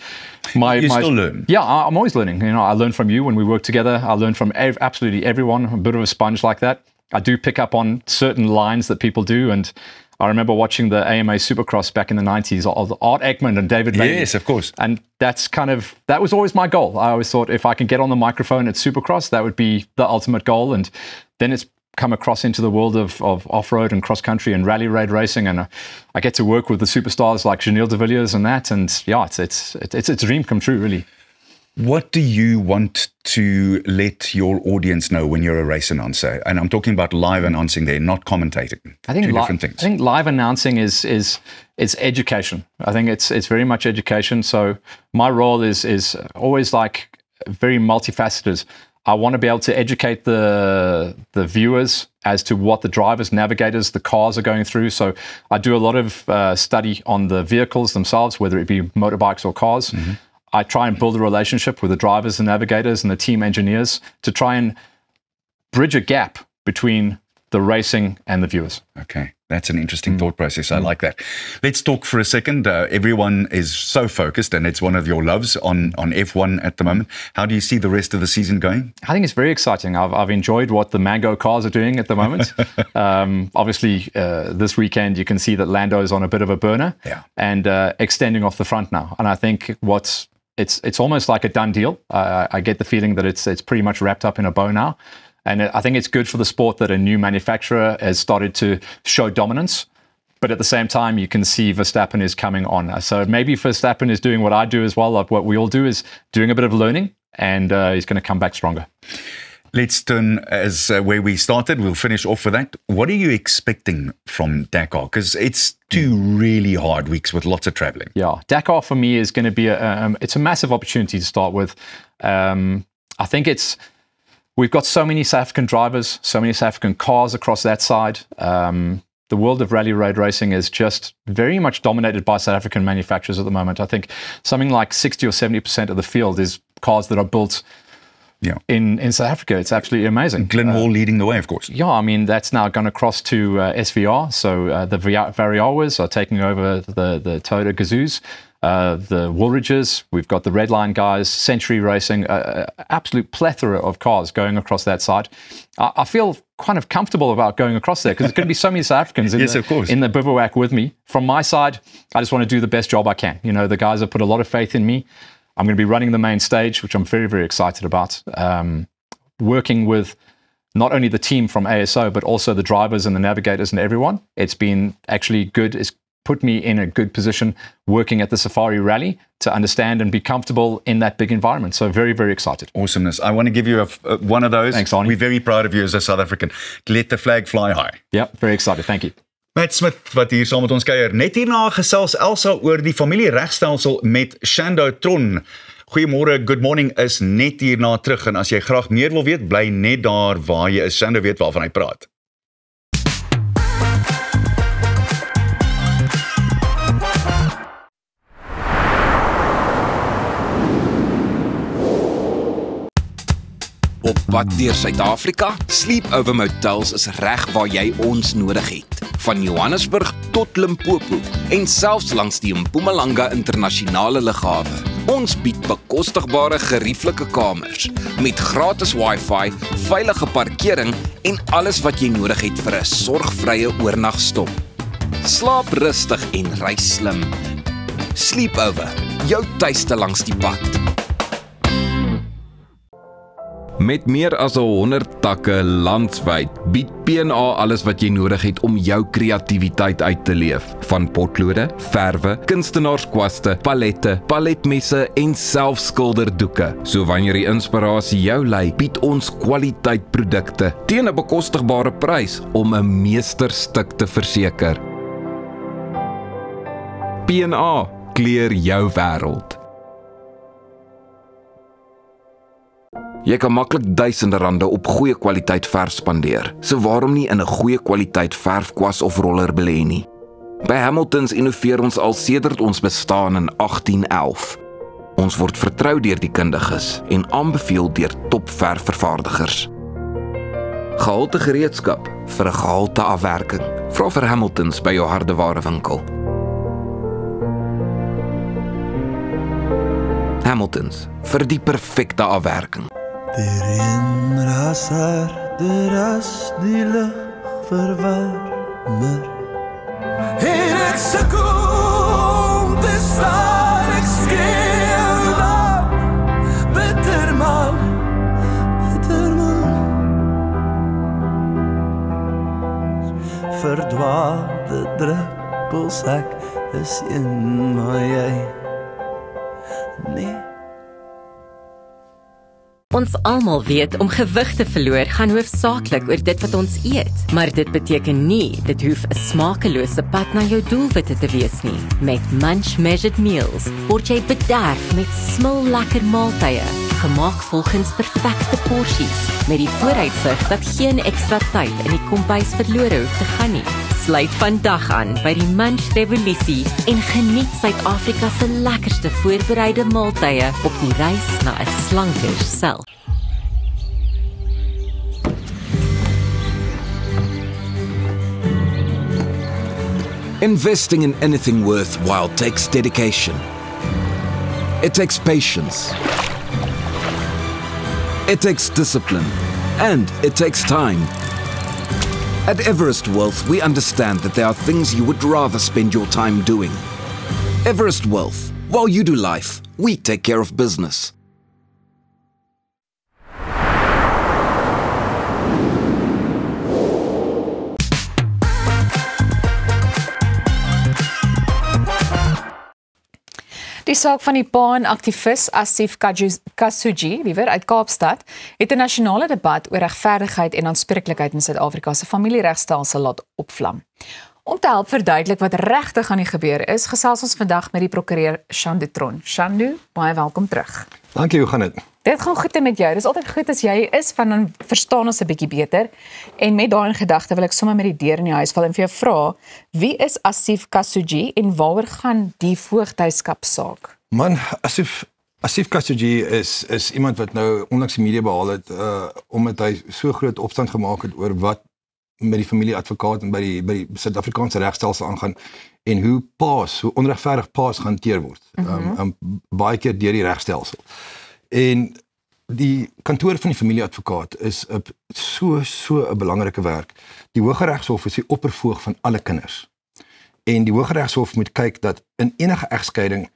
You still learn? Yeah, I'm always learning. I learn from you when we work together. I learn from absolutely everyone. I'm a bit of a sponge like that. I do pick up on certain lines that people do, and I remember watching the AMA Supercross back in the 90s of Art Ekman and David Laney. Yes, of course. And that was always my goal. I always thought if I can get on the microphone at Supercross, that would be the ultimate goal. And then it's come across into the world of off-road and cross-country and rally raid racing. And I get to work with the superstars like Janelle de Villiers and that. And yeah, it's a dream come true, really. What do you want to let your audience know when you're a race announcer? And I'm talking about live announcing there, not commentating. I think two different things. I think live announcing is education. I think it's very much education. So my role is always like very multifaceted. I want to be able to educate the viewers as to what the drivers, navigators, the cars are going through. So I do a lot of study on the vehicles themselves, whether it be motorbikes or cars. Mm-hmm. I try and build a relationship with the drivers and navigators and the team engineers to try and bridge a gap between the racing and the viewers. Okay, that's an interesting thought process. I like that. Let's talk for a second. Everyone is so focused, and it's one of your loves on F1 at the moment. How do you see the rest of the season going? I think it's very exciting. I've enjoyed what the Mango cars are doing at the moment. Obviously, this weekend you can see that Lando is on a bit of a burner and extending off the front now. And I think it's almost like a done deal. I get the feeling that it's pretty much wrapped up in a bow now. And I think it's good for the sport that a new manufacturer has started to show dominance. But at the same time, you can see Verstappen is coming on. So maybe Verstappen is doing what I do as well. Like what we all do is doing a bit of learning, and he's going to come back stronger. Let's turn as where we started. We'll finish off with that. What are you expecting from Dakar? Because it's 2 really hard weeks with lots of traveling. Yeah, Dakar for me is going to be it's a massive opportunity to start with. I think we've got so many South African drivers, so many South African cars across that side. The world of rally road racing is just very much dominated by South African manufacturers at the moment. I think something like 60 or 70% of the field is cars that are built in South Africa. It's absolutely amazing. Glen Hall leading the way, of course. Yeah, I mean, that's now going to cross to SVR. So the Variawas are taking over the Toyota Gazzoos, the Woolridges. We've got the Redline guys, Century Racing, absolute plethora of cars going across that side. I feel kind of comfortable about going across there because there's going to be so many South Africans in the bivouac with me. From my side, I just want to do the best job I can. The guys have put a lot of faith in me. I'm going to be running the main stage, which I'm very, very excited about. Working with not only the team from ASO, but also the drivers and the navigators and everyone. It's been actually good. It's put me in a good position working at the Safari Rally to understand and be comfortable in that big environment. So very, very excited. Awesomeness. I want to give you one of those. Thanks, Arnie. We're very proud of you as a South African. Let the flag fly high. Yeah, very excited. Thank you. Matt Smith, wat hier saam met ons kuier. Net hierna gesels Elsa oor die familieregstelsel met Shando Tron. Goeiemôre, good morning is net hierna terug. En as jy graag meer wil weet, bly net daar waar jy is. Shando weet waarvan hy praat. Op pad deur Suid-Afrika, Sleepover Motels is reg waar jy ons nodig het. van Johannesburg tot Limpopo en selfs langs die Mpumalanga internasionale lughawe. Ons bied bekostigbare gerieflike kamers met gratis Wi-Fi, veilige parkering en alles wat jy nodig het vir 'n sorgvrye oornagstop. Slaap rustig en reis slim. Sleepover, jou tuiste langs die pad. Met meer as 100 takke landwyd bied P&A alles wat jy nodig het om jou kreatiwiteit uit te leef. Van potlode, verwe, kunstenaarskwaste, palette, paletmesse en selfskilderdoeke. So wanneer die inspirasie jou lei, bied ons kwaliteitprodukte teen 'n bekostigbare prys om 'n meesterstuk te verseker. P&A kleur jou wêreld. Jy kan maklik duisende rande op goeie kwaliteit verf spandeer, so waarom nie in 'n goeie kwaliteit verfkwas of roller belê nie? By Hamiltons innoveer ons al sedert ons bestaan in 1811. Ons word vertrou deur die kundiges en aanbeveel deur topverfvervaardigers. Gehalte gereedskap vir 'n gehalte afwerking. Vra vir Hamiltons by jou hardewarewinkel. Hamiltons, vir die perfekte afwerking. Hierin raser, as die lug verwarmer. En ek sukkel om te staan, ek skreeu dan, bitter man. Verdwaalde druppels, ek is een, maar jy nee. Ons almal weet om gewig te verloor gaan hoofsaaklik oor dit wat ons eet, maar dit beteken nie dit hoef 'n smakelose pad na jou doelwitte te wees nie. Met Munch Measured Meals word jy bederf met smil lekker maaltye, gemaak volgens perfekte porsies, met die vooruitsig dat geen ekstra tyd in die kombuis verlore hoef te gaan nie. Sluit vandag aan by die Munch Revolusie en geniet Suid-Afrika se lekkerste voorbereide maaltye op die reis na 'n slanker self. Investing in anything worthwhile takes dedication. It takes patience. It takes discipline. And it takes time. At Everest Wealth, we understand that there are things you would rather spend your time doing. Everest Wealth. While you do life, we take care of business. Die saak van die Pan-aktivis Asif Kassoudji, liewer uit Kaapstad, het 'n nasionale debat oor regverdigheid en aanspreeklikheid in Suid-Afrika se familieregstelsel laat opvlam. Om te help verduidelik wat regtig aan die gebeur is, gesels ons vandag met die prokureur Shandu Tron. Shandu, baie welkom terug. Dankie, hoe gaan dit? Dit gaan goed met jou. Dis altyd goed as jy is, van dan verstaan ons 'n bietjie beter. En met daai in gedagte wil ek sommer met die deur in die huis val en vir jou vra, wie is Asif Kassoudji en waaroor gaan die voogdheidskapsaak? Man, Asif Kassoudji is iemand wat nou onlangs die media behaal het omdat hy so groot opstand gemaak het oor wat met die familieadvokaat en by die Suid-Afrikaanse regstelsel aangaan en hoe onregverdig paas gehanteer word. Baie keer deur die regstelsel. En die kantoor van die familieadvokaat is so 'n belangrike werk. Die Hooggeregshof is die oppervoog van alle kinders. En die Hooggeregshof moet kyk dat in enige egskeiding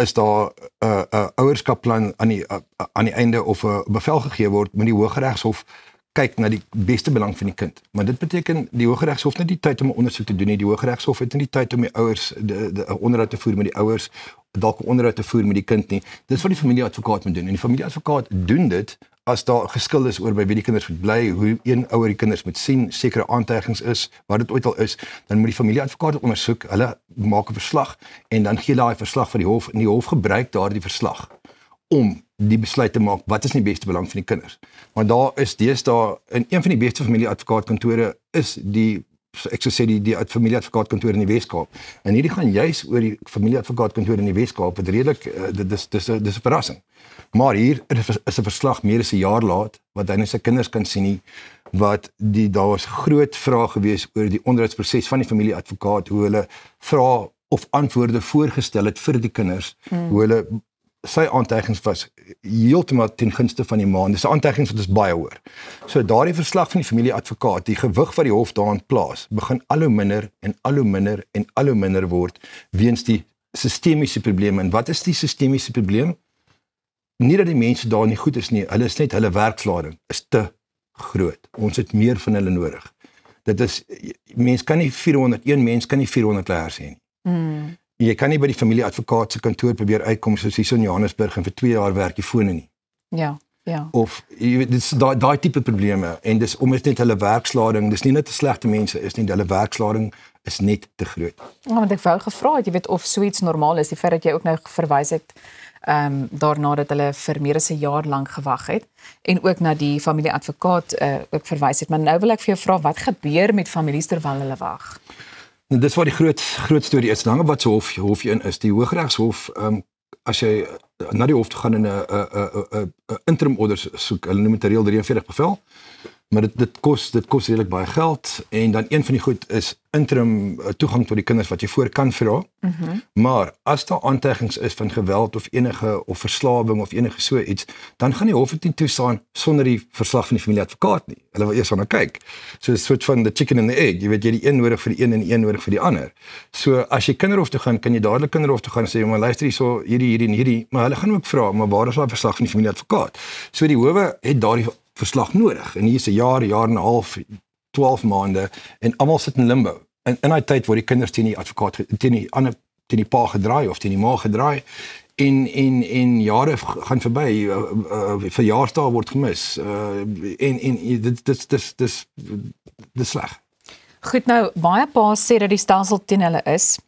is daar 'n ouerskapplan aan die einde of 'n bevel gegee word, moet die Hooggeregshof kyk na die beste belang van die kind. Maar dit beteken die Hooggeregshof het nie die tyd om 'n ondersoek te doen nie. Die Hooggeregshof het nie die tyd om die ouers 'n onderhoud te voer met die ouers, dalk 'n onderhoud te voer met die kind nie. Dis wat die familieadvokaat moet doen. En die familieadvokaat doen dit as daar geskil is oor by wie die kinders moet bly, hoe een ouer die kinders moet sien, sekere aantuigings is, wat dit ooit al is, dan moet die familieadvokaat dit ondersoek. Hulle maak 'n verslag en dan gee daai verslag vir die hof en die hof gebruik daardie verslag om die besluit te maak wat is in die beste belang van die kinders. Maar daar is deesdae in een van die beste familieadvokaatkantore is die familieadvokaatkantore in die Weskaap. En hierdie gaan juis oor die familieadvokaatkantore in die Weskaap wat redelik dis 'n verrassing. Maar hier is 'n verslag meer as 'n jaar laat wat hy net sy kinders kan sien nie. wat daar was groot vrae gewees oor die onderhoudsproses van die familieadvokaat, hoe hulle vrae of antwoorde voorgestel het vir die kinders, hoe hulle sy aantuigings was heeltemal ten gunste van die ma. Dis 'n aantuigings wat is baie hoor. So daardie verslag van die familieadvokaat, die gewig wat die hof daarin plaas, begin al hoe minder en al hoe minder en al hoe minder word weens die sistemiese probleme. En wat is die sistemiese probleem? Nie dat die mense daar nie goed is nie, hulle is net hulle werkslading is te groot. Ons het meer van hulle nodig. Dit is mens kan nie 400 leiers hê nie. Jy kan nie by die familieadvokaat se kantoor probeer uitkom soos hier in Johannesburg en vir 2 jaar werk jy fone nie. Ja. Of jy weet dis daai tipe probleme en dis om net hulle werkslading, dis nie net slegte mense is nie, hulle werkslading is net te groot. Ja, want ek wou gevra het, jy weet of so iets normaal is, die feit dat jy ook nou verwys het daarna dat hulle vir meer as 'n jaar lank gewag het en ook na die familieadvokaat ook verwys het. Maar nou wil ek vir jou vra, wat gebeur met families terwyl hulle wag? En dis wat die groot storie is. Dan wat se hof jy in is. Die Hooggeregshof, as jy na die hof toe gaan en 'n interim order soek, hulle noem dit 'n reël 43 bevel, maar dit kos redelik baie geld en dan een van die goed is interim toegang tot die kinders wat jy voor kan vra. Maar as daar aantuigings is van geweld of of verslawing of enige so iets, dan gaan die hof dit nie toestaan sonder die verslag van die familieadvokaat nie. Hulle wil eers aan kyk. So 'n soort van the chicken and the egg. Jy weet jy die een nodig vir die een en die een nodig vir die ander. So as jy kinderhof toe gaan, kan jy dadelik kinderhof toe gaan en sê, maar luister hierso, hierdie en hierdie, maar hulle gaan ook vra, maar waar is daai verslag van die familieadvokaat? So die howe het daardie verslag nodig en hier is 'n jaar en 'n half, 12 maande en almal sit in limbo. En in daai tyd word die kinders teen die advokaat teen die pa gedraai of teen die ma gedraai en jare gaan verby, verjaarsdae word gemis en dis sleg. Goed, nou baie pa's sê dat die stelsel teen hulle is.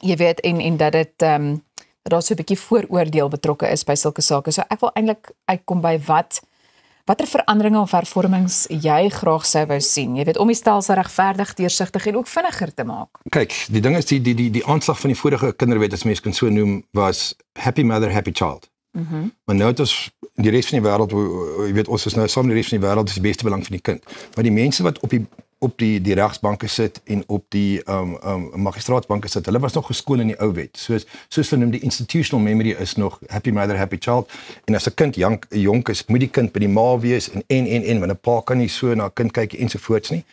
Jy weet en dat dit daar so 'n bietjie vooroordeel betrokke is by sulke sake. So ek wil eintlik uitkom by watter veranderinge of hervormings jy graag sou wou sien. Jy weet om die stelsel regverdig, deursigtig en ook vinniger te maak. Kyk, die ding is die aanslag van die vorige kinderwet as mens kan so noem was happy mother, happy child. Maar nou het ons die res van die wêreld, jy weet ons is nou saam die res van die wêreld is die beste belang van die kind. Maar die mense wat op die regsbanke sit en op die magistraatsbanke sit, hulle was nog geskool in die ou wet. Soos hulle noem die institutional memory is nog happy mother, happy child. En as 'n kind jonk is, moet die kind by die ma wees en want 'n pa kan nie so na 'n kind kyk ensovoorts nie.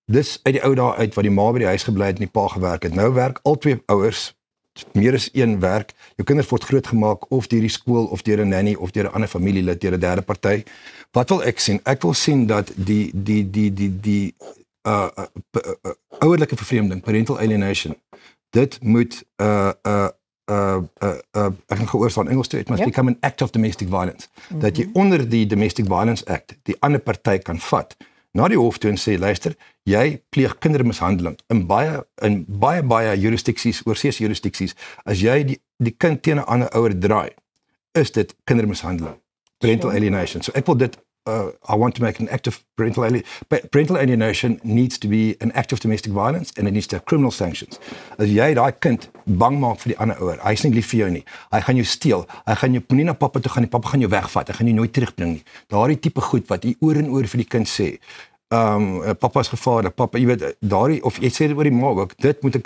Dis uit die ou dae uit wat die ma by die huis gebly het en die pa gewerk het. Nou werk al twee ouers meer as een werk. Jou kinders word grootgemaak of deur die skool of deur 'n nanny of deur 'n ander familielid, deur 'n derde party. Wat wil ek sien? Ek wil sien dat die ouerlike vervreemding, parental alienation, dit moet ek gaan gehoorsaam Engels toe, it must become an act of domestic violence. Dat jy onder die Domestic Violence Act die ander party kan vat na die hof toe en sê, luister, jy pleeg kindermishandeling in baie jurisdiksies, oorseese jurisdiksies, as jy die kind teen 'n ander ouer draai, is dit kindermishandeling, parental alienation. So ek wil dit I want to make an act of parental alienation needs to be an act of domestic violence and it needs to have criminal sanctions. As jy daai kind bang maak vir die ander ouer, hy is nie lief vir jou nie. Hy gaan jou steel. Hy gaan jou nie na pappa toe gaan nie. Pappa gaan jou wegvat. Hy gaan jou nooit terugbring nie. Daardie tipe goed wat jy oor en oor vir die kind sê. Pappa is gevaarlik. Pappa, jy weet, daardie of jy sê dit oor die ma ook, dit moet 'n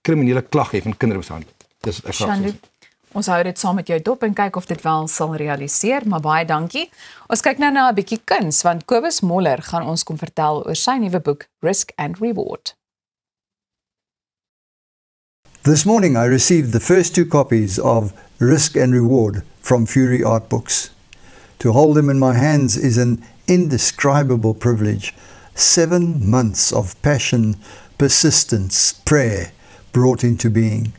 kriminele klag hê van kindermishandeling. Dis ek graag. Ons hou dit saam met jou dop en kyk of dit wel sal realiseer, maar baie dankie. Ons kyk nou na 'n bietjie kuns, want Kobus Moller gaan ons kom vertel oor sy nuwe boek Risk and Reward. This morning I received the first 2 copies of Risk and Reward from Fury Art Books. To hold them in my hands is an indescribable privilege. 7 months of passion, persistence, prayer brought into being.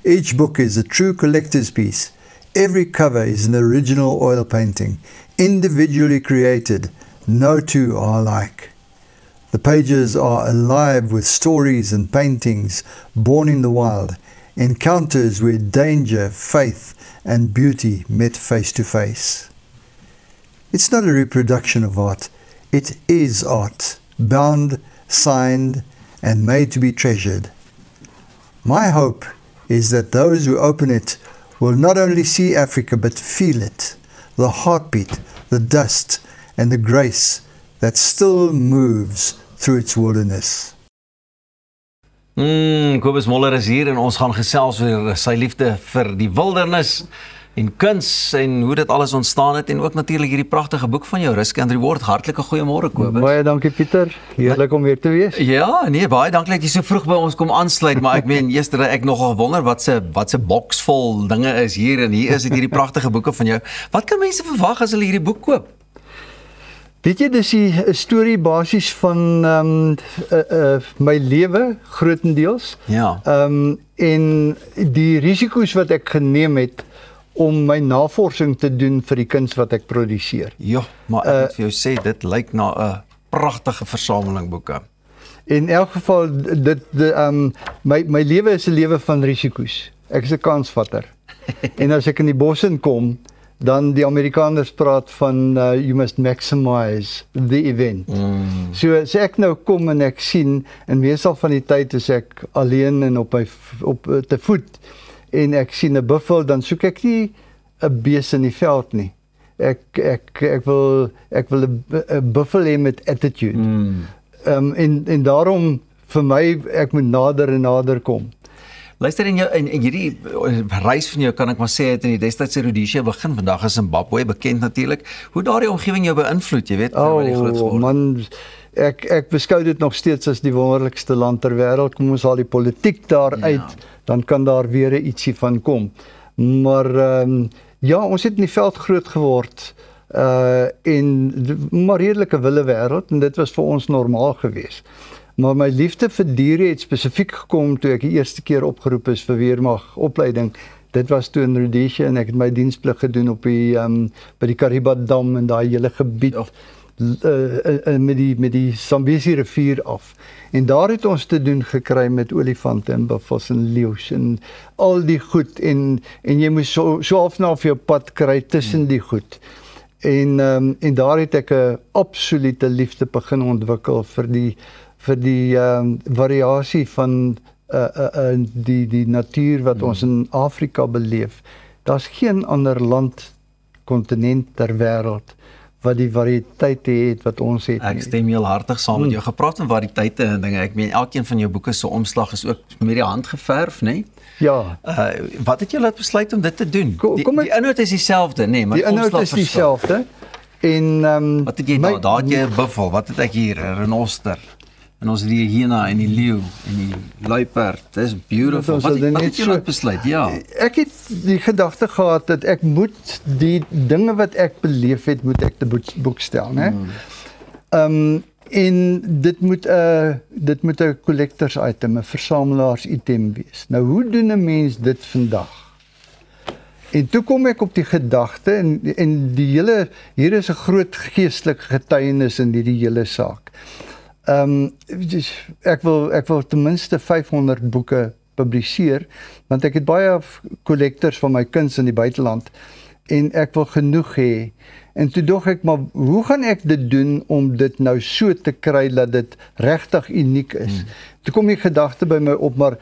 Each book is a true collector's piece. Every cover is an original oil painting, individually created. No two are alike. The pages are alive with stories and paintings born in the wild, encounters where danger, faith, and beauty met face to face. It's not a reproduction of art. It is art, bound, signed, and made to be treasured. My hope is that those who open it will not only see Africa but feel it, the heartbeat, the dust, and the grace that still moves through its wilderness. Kobus Moller is hier en ons gaan gesels oor sy liefde vir die wildernis en kuns en hoe dit alles ontstaan het en ook natuurlik hierdie pragtige boek van jou Risk and Reward. Hartlike goeiemôre Kobus. Baie dankie Pieter. Heerlik om weer te wees. Ja, nee, baie dankie dat jy so vroeg by ons kom aansluit, maar ek meen eerder ek nogal wonder wat se boks vol dinge is hier en hier is dit hierdie pragtige boeke van jou. Wat kan mense verwag as hulle hierdie boek koop? Weet jy, dis 'n storie basies van my lewe grootendeels. Ja. En die risiko's wat ek geneem het om my navorsing te doen vir die kuns wat ek produseer. Ja, maar ek moet vir jou sê dit lyk na 'n pragtige versameling boeke. In elk geval my lewe is 'n lewe van risiko's. Ek is 'n kansvatter. En as ek in die bos inkom, dan die Amerikaners praat van you must maximize the event. So as ek nou kom en ek sien, en meestal van die tyd is ek alleen en op te voet, en ek sien 'n buffel, dan soek ek nie 'n bees in die veld nie. Ek wil 'n buffel hê met attitude. En daarom vir my, ek moet nader en nader kom. Luister, in hierdie reis van jou kan ek maar sê het in die destydse Rhodesia begin, vandag is Zimbabwe bekend natuurlik. Hoe daardie omgewing jou beïnvloed, jy weet, waar jy groot geword. Man, ek beskou dit nog steeds as die wonderlikste land ter wêreld. Kom ons haal die politiek daar uit, dan kan daar weer ietsie van kom. Maar ja, ons het in die veld groot geword en maar redelike wille wêreld, en dit was vir ons normaal geweest. Maar my liefde vir diere het spesifiek gekom toe ek die eerste keer opgeroep is vir weermag opleiding. Dit was toe in Rhodesia en ek het my diensplig gedoen op by die Kariba Dam en daai hele gebied met die Zambezi rivier af. En daar het ons te doen gekry met olifante en buffels en leeu's en al die goed en jy moes so half na vir jou pad kry tussen die goed. En daar het ek 'n absolute liefde begin ontwikkel vir die variasie van die natuur wat ons in Afrika beleef. Daar's geen ander land, kontinent ter wêreld wat die variëteite het wat ons het. Ek stem heel hartig saam met jou. Gepraat van variëteite en dinge. Ek meen elkeen van jou boeke se omslag is ook met die hand geverf, né? Ja. Wat het jou laat besluit om dit te doen? Die inhoud is dieselfde, né, maar die inhoud is dieselfde. En wat het jy daar? Daar het jy 'n buffel. Wat het ek hier? 'n Renoster. En ons het die hyena en die leeu en die luiperd. Dis beautiful. Wat het jy laat besluit? Ja. Ek het die gedagte gehad dat ek moet die dinge wat ek beleef het, moet ek te boek stel, né? En dit moet 'n collectors item, 'n versamelaars item wees. Nou hoe doen 'n mens dit vandag? En toe kom ek op die gedagte en hier is 'n groot geestelike getuienis in hierdie hele saak. Ek wil ten minste 500 boeke publiseer, want ek het baie collectors van my kuns in die buiteland en ek wil genoeg hê. En toe dog ek, maar hoe gaan ek dit doen om dit nou so te kry dat dit regtig uniek is? Toe kom die gedagte by my op, maar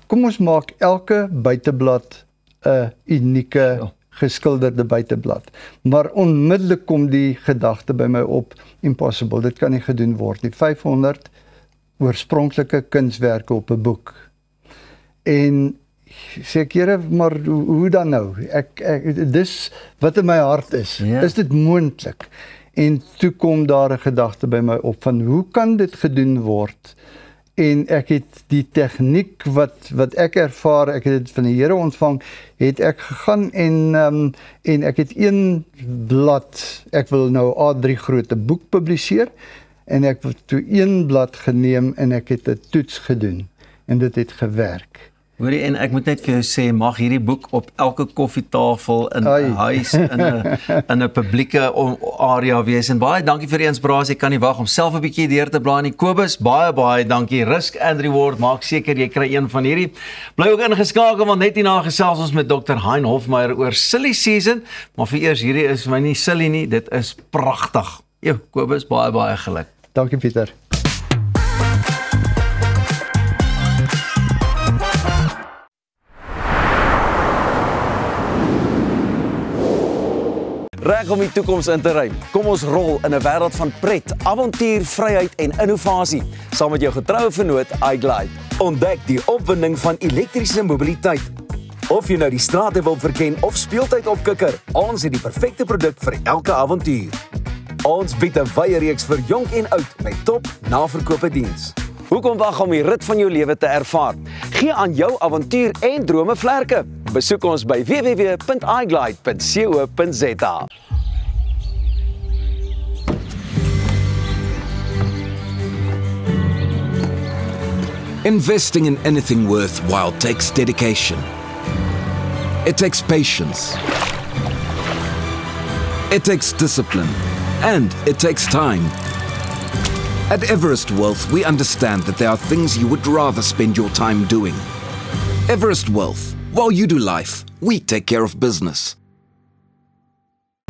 kom ons maak elke buiteblad 'n unieke geskilderde buiteblad. Maar onmiddellik kom die gedagte by my op, impossible, dit kan nie gedoen word nie. 500 oorspronklike kunswerke op 'n boek. En sê ek, Here, maar hoe dan nou? Dis wat in my hart is. Yeah. Is dit moontlik? En toe kom daar 'n gedagte by my op van hoe kan dit gedoen word? En ek het die tegniek wat ek ervaar, ek het dit van die Here ontvang, het ek gegaan en ek het een blad, ek wil nou A3 grootte boek publiseer, en ek het toe een blad geneem en ek het 'n toets gedoen, en dit het gewerk. Hoorie, en ek moet net vir jou sê, mag hierdie boek op elke koffietafel in 'n huis, in 'n publieke area wees. En baie dankie vir die inspirasie. Ek kan nie wag om self 'n bietjie deur te blaai nie. Kobus, baie dankie. Risk and Reward, maak seker jy kry een van hierdie. Bly ook ingeskakel, want net hierna gesels ons met Dr. Hein Hofmeyer oor silly season. Maar vir eers, hierdie is vir my nie silly nie, dit is pragtig. Jo, Kobus, baie geluk. Dankie Pieter. reg om die toekoms in te ruim. Kom ons rol in 'n wêreld van pret, avontuur, vryheid en innovasie, saam met jou getroue vennoot iGlide. Ontdek die opwinding van elektriese mobiliteit. Of jy nou die strate wil verken of speeltyd opkikker, ons het die perfekte produk vir elke avontuur. Ons bied 'n wye reeks vir jonk en oud met top naverkope diens. Hoekom wag om die rit van jou lewe te ervaar? Gee aan jou avontuur en drome vlerke. Besoek ons by www.iglide.co.za. Investing in anything worthwhile takes dedication. It takes patience. It takes discipline. And it takes time. At Everest Wealth, we understand that there are things you would rather spend your time doing. Everest Wealth. While you do life, we take care of business.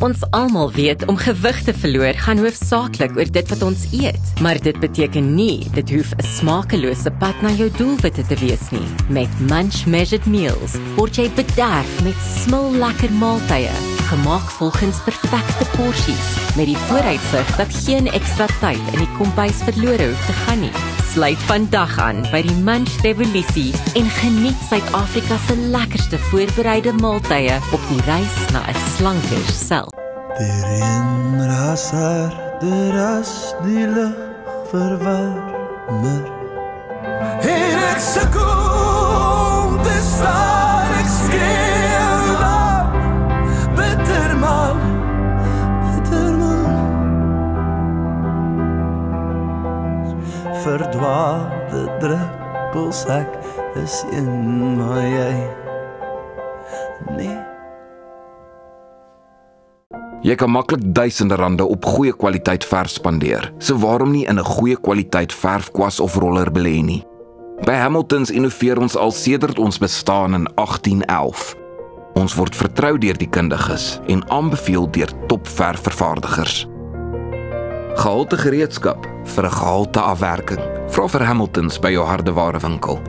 Ons almal weet om gewig te verloor gaan hoofsaaklik oor dit wat ons eet, maar dit beteken nie dit hoef 'n smakelose pad na jou doelwitte te wees nie. Met Munch Measured Meals word jy bederf met smil lekker maaltye, gemaak volgens perfekte porsies, met die vooruitsig dat geen ekstra tyd in die kombuis verlore hoef te gaan nie. Sluit vandag aan by die Munch Revolusie en geniet Suid-Afrika se lekkerste voorbereide maaltye op die reis na 'n slanker self. Erin rasar, deras die lug verwarmer. En ek sukkel, dis waar ek skreeu dan. Bitter man. Verdwaalde druppels, ek is in maar jy nee. Jy kan maklik duisende rande op goeie kwaliteit verf spandeer, so waarom nie in 'n goeie kwaliteit verfkwas of roller belê nie? By Hamiltons innoveer ons al sedert ons bestaan in 1811. Ons word vertrou deur die kundiges en aanbeveel deur topverfvervaardigers. Gehalte gereedskap vir 'n gehalte afwerking. Vra vir Hamiltons by jou hardewarewinkel.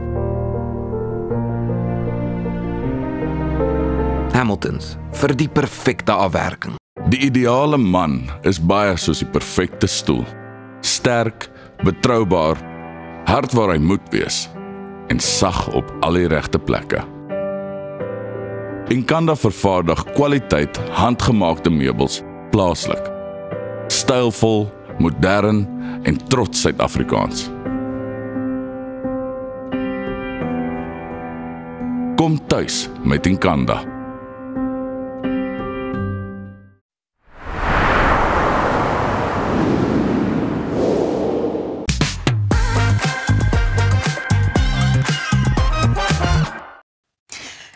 Hamiltons, vir die perfekte afwerking. Die ideale man is baie soos die perfekte stoel. Sterk, betroubaar, hard waar hy moet wees en sag op al die regte plekke. Inkanda vervaardig kwaliteit handgemaakte meubels plaaslik. Stylvol, modern en trots Suid-Afrikaans. Kom tuis met Inkanda.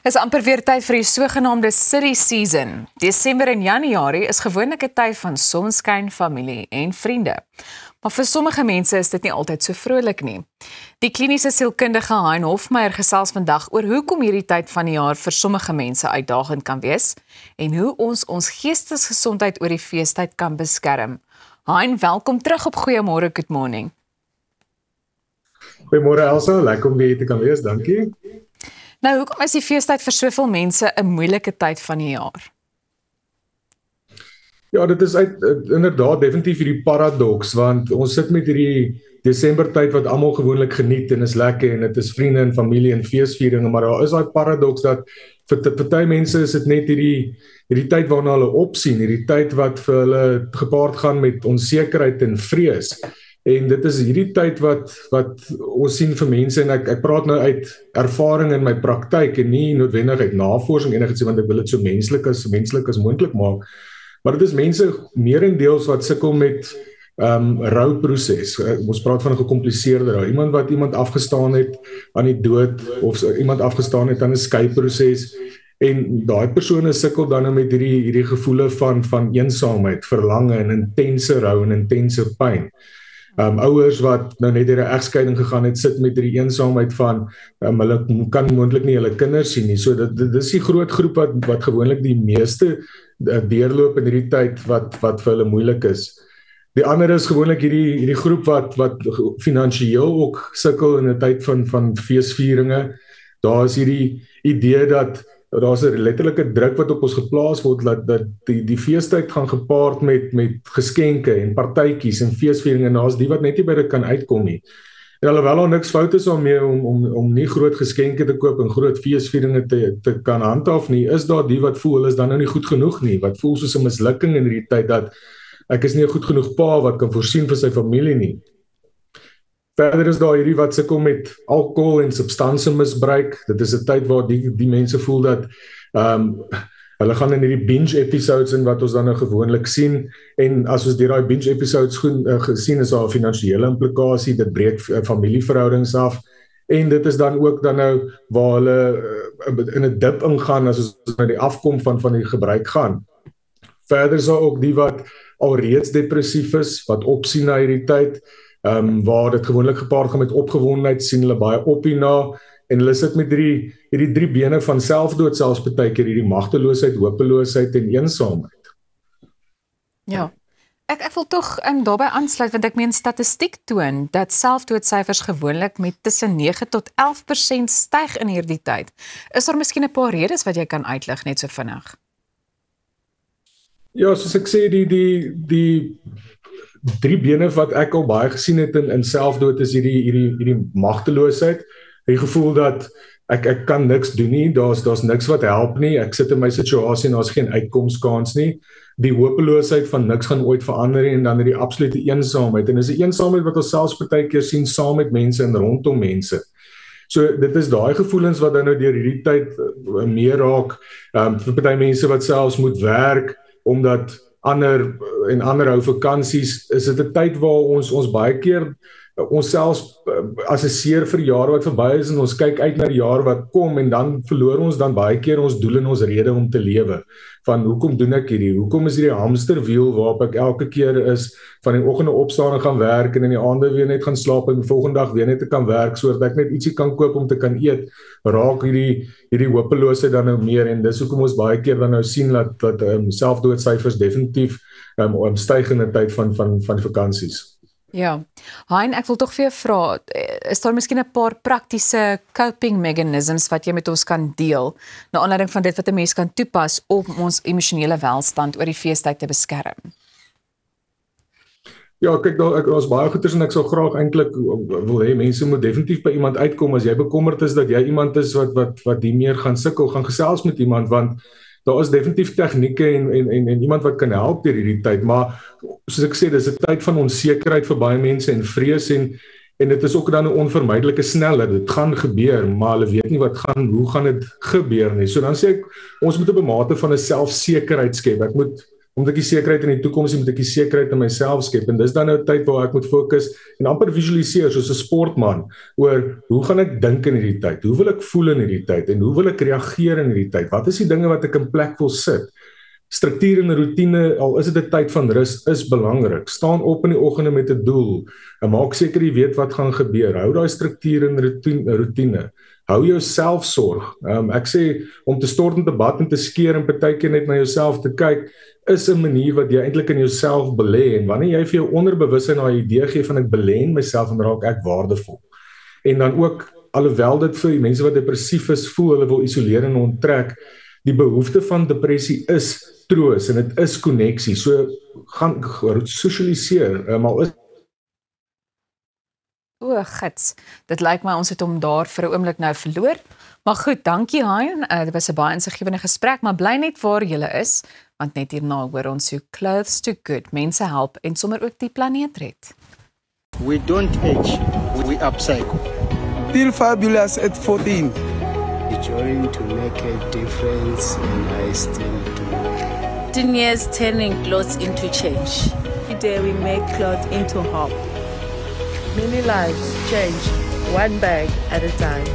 Is amper weer tyd vir die sogenaamde city season. Desember en Januarie is gewoonlik 'n tyd van sonskyn, familie en vriende. Maar vir sommige mense is dit nie altyd so vrolik nie. Die kliniese sielkundige Hein Hofmeyer gesels vandag oor hoekom hierdie tyd van die jaar vir sommige mense uitdagend kan wees en hoe ons geestesgesondheid oor die feestyd kan beskerm. Hein, welkom terug op Goeiemôre, Good Morning. Goeiemôre Elsa, lekker om hier te kan wees, dankie. Nou, hoekom is die feestyd vir soveel mense 'n moeilike tyd van die jaar? Ja, dit is inderdaad definitief hierdie paradoks, want ons sit met hierdie Desember tyd wat almal gewoonlik geniet en is lekker en dit is vriende en familie en feesvieringe, maar daar is daai paradoks dat vir party mense is dit net hierdie tyd waarna hulle opsien, hierdie tyd wat vir hulle gepaard gaan met onsekerheid en vrees. En dit is hierdie tyd wat ons sien vir mense, en ek praat nou uit ervaring in my praktyk en nie noodwendig uit navorsing enigiets, want ek wil dit so menslik as moontlik maak. Maar dit is mense meerendeels wat sukkel met rouproses. Ons praat van 'n gekompliseerde rou. Iemand wat iemand afgestaan het aan die dood of iemand afgestaan het aan 'n skeiproses. En daai persone sukkel dan met hierdie gevoele van eensaamheid, verlange en intense rou en intense pyn. Ouers wat nou net deur 'n egskeiding gegaan het, sit met hierdie eensaamheid van hulle kan moontlik nie hulle kinders sien nie. So dit is die groot groep wat gewoonlik die meeste deurloop in hierdie tyd wat vir hulle moeilik is. Die ander is gewoonlik hierdie groep wat finansiëel ook sukkel in 'n tyd van feesvieringe. Daar is hierdie idee dat daar's 'n letterlike druk wat op ons geplaas word dat die feestyd gaan gepaard met geskenke en partytjies en feesvieringe en daar's die wat net nie by dit kan uitkom nie. En alhoewel daar niks fout is daarmee om nie groot geskenke te koop en groot feesvieringe te kan handhaaf nie, is daar die wat voel hulle is dan nou nie goed genoeg nie, wat voel soos 'n mislukking in hierdie tyd dat ek is nie 'n goed genoeg pa wat kan voorsien vir sy familie nie. Verder is daar hierdie wat sukkel met alkohol en substansiemisbruik. Dit is 'n tyd waar die mense voel dat hulle gaan in hierdie binge episodes in wat ons dan nou gewoonlik sien en as ons deur daai binge episodes gesien is daar 'n finansiële implikasie, dit breek familieverhoudings af en dit is dan ook dan nou waar hulle in 'n dip ingaan as ons na die afkom van die gebruik gaan. Verder is daar ook die wat alreeds depressief is, wat opsien na hierdie tyd, waar dit gewoonlik gepaard gaan met opgewondenheid, sien hulle baie op hierna en hulle sit met hierdie 3 bene van selfdood, selfs partykeer hierdie magteloosheid, hopeloosheid en eensaamheid. Ja. Ek wil tog daarbey aansluit want ek meen statistiek toon dat selfdoodsyfers gewoonlik met tussen 9 tot 11% styg in hierdie tyd. Is daar miskien 'n paar redes wat jy kan uitlig net so vinnig? Ja, soos ek sê die 3 bene wat ek al baie gesien het in selfdood is hierdie magteloosheid, die gevoel dat ek kan niks doen nie, daar's niks wat help nie, ek sit in my situasie en daar's geen uitkomskans nie, die hopeloosheid van niks gaan ooit verander nie en dan die absolute eensaamheid en dis 'n eensaamheid wat ons selfs partykeer sien saam met mense en rondom mense. So dit is daai gevoelens wat dan nou deur hierdie tyd meer raak, vir party mense wat selfs moet werk omdat ander hou vakansies, is dit 'n tyd waar ons baie keer onsself assesseer vir jare wat verby is en ons kyk uit na die jaar wat kom en dan verloor ons dan baie keer ons doel en ons rede om te lewe. Van hoekom doen ek hierdie? Hoekom is hierdie hamsterwiel waarop ek elke keer is van die oggende opstaan en gaan werk en in die aande weer net gaan slaap en die volgende dag weer net te kan werk sodat ek net ietsie kan koop om te kan eet. Raak hierdie hopeloosheid dan nou meer en dis hoekom ons baie keer dan nou sien dat selfdoodsyfers definitief styg in 'n tyd van vakansies. Ja, Hein, ek wil tog vir jou vra, is daar miskien 'n paar praktiese coping mechanisms wat jy met ons kan deel, na aanleiding van dit wat 'n mens kan toepas om ons emosionele welstand oor die feestyd te beskerm? Ja, kyk, daar's baie goeders en ek sou graag eintlik wil hê mense moet definitief by iemand uitkom as jy bekommerd is dat jy iemand is wat die meer gaan sukkel, gaan gesels met iemand want daar is definitief tegnieke en iemand wat kan help deur hierdie tyd, maar soos ek sê, dis 'n tyd van onsekerheid vir baie mense en vrees en dit is ook dan 'n onvermydelike sneller, dit gaan gebeur, maar hulle weet nie hoe gaan dit gebeur nie. So dan sê ek, ons moet 'n mate van 'n selfsekerheid skep. Omdat ek die sekerheid in die toekoms moet ek die sekerheid in myself skep en dis dan nou 'n tyd waar ek moet fokus en amper visualiseer soos 'n sportman oor hoe gaan ek dink in hierdie tyd? Hoe wil ek voel in hierdie tyd en hoe wil ek reageer in hierdie tyd? Wat is die dinge wat ek in plek wil sit? Struktuur en routine, al is dit 'n tyd van rus, is belangrik. Staan op in die oggende met 'n doel en maak seker jy weet wat gaan gebeur. Hou daai struktuur en routine. Hou jou selfsorg. Ek sê om te stort en te bad en te skeer en partykeer net na jouself te kyk is 'n manier wat jy eintlik in jouself belê en wanneer jy vir jou onderbewussyn daai idee gee van ek belê in myself en raak ek waardevol. En dan ook alhoewel dit vir mense wat depressief is voel hulle wil isoleer en onttrek, die behoefte van depressie is troos en dit is koneksie. So gaan sosialiseer, maar is gits. Dit lyk my ons het hom daar vir 'n oomblik nou verloor. Maar goed, dankie Hein. Dit was 'n baie insiggewende gesprek, maar bly net waar jy is, want net hierna hoor ons hoe Clothes to Good mense help en sommer ook die planeet red. We don't age, we upcycle. Still fabulous at 14. It's going to make a difference and I still do. 10 years turning clothes into change. Every day we make clothes into hope. Many lives change, one bag at a time.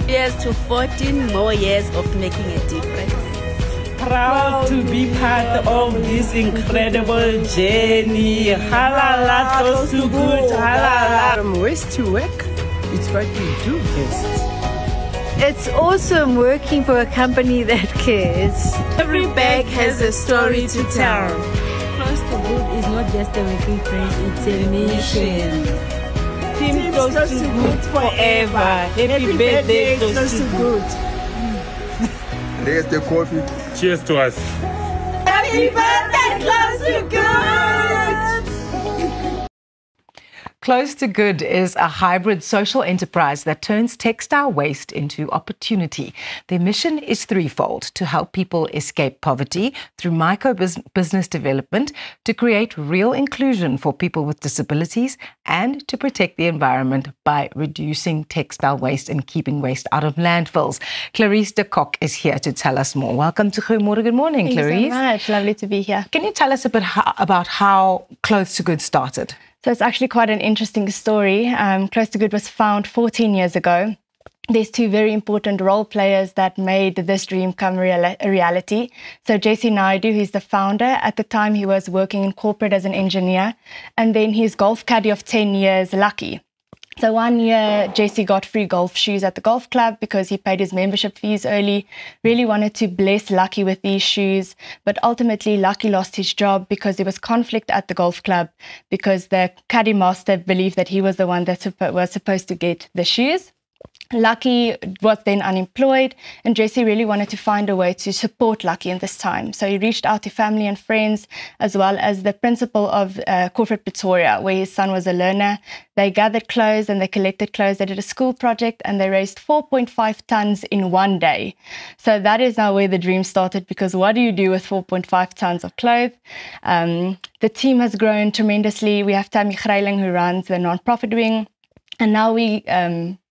Years to 14 more years of making a difference. Proud to be part of this incredible journey. Halala, close to good, halala. From waste to work, it's what we do best. It's awesome working for a company that cares. Every bag has a story to tell. Close to Good is not just a working place, it's a mission. Team Close to Good forever. Happy birthday, Close to Good. There's the coffee. Cheers to us. Happy birthday, Close to Good! Close to Good is a hybrid social enterprise that turns textile waste into opportunity. Their mission is threefold: to help people escape poverty through micro-business development, to create real inclusion for people with disabilities, and to protect the environment by reducing textile waste and keeping waste out of landfills. Clarice de Kock is here to tell us more. Welcome to Goeiemorgen. Good morning, Clarice. Thank you so much. Lovely to be here. Can you tell us a bit about how Close to Good started? So it's actually quite an interesting story. Close to Good was found 14 years ago. There's two very important role players that made this dream come a reality. So JC Naidu, who's the founder. At the time, he was working in corporate as an engineer. And then his golf caddy of 10 years, Lucky. So one year, JC got free golf shoes at the golf club because he paid his membership fees early, really wanted to bless Lucky with these shoes. But ultimately, Lucky lost his job because there was conflict at the golf club because the caddy master believed that he was the one that was supposed to get the shoes. Lucky was then unemployed, and JC really wanted to find a way to support Lucky in this time. So he reached out to family and friends, as well as the principal of Corporate Pretoria, where his son was a learner. They gathered clothes and they collected clothes. They did a school project and they raised 4.5 tons in one day. So that is now where the dream started, because what do you do with 4.5 tons of clothes? The team has grown tremendously. We have Tammy Greiling, who runs the non-profit wing, and now we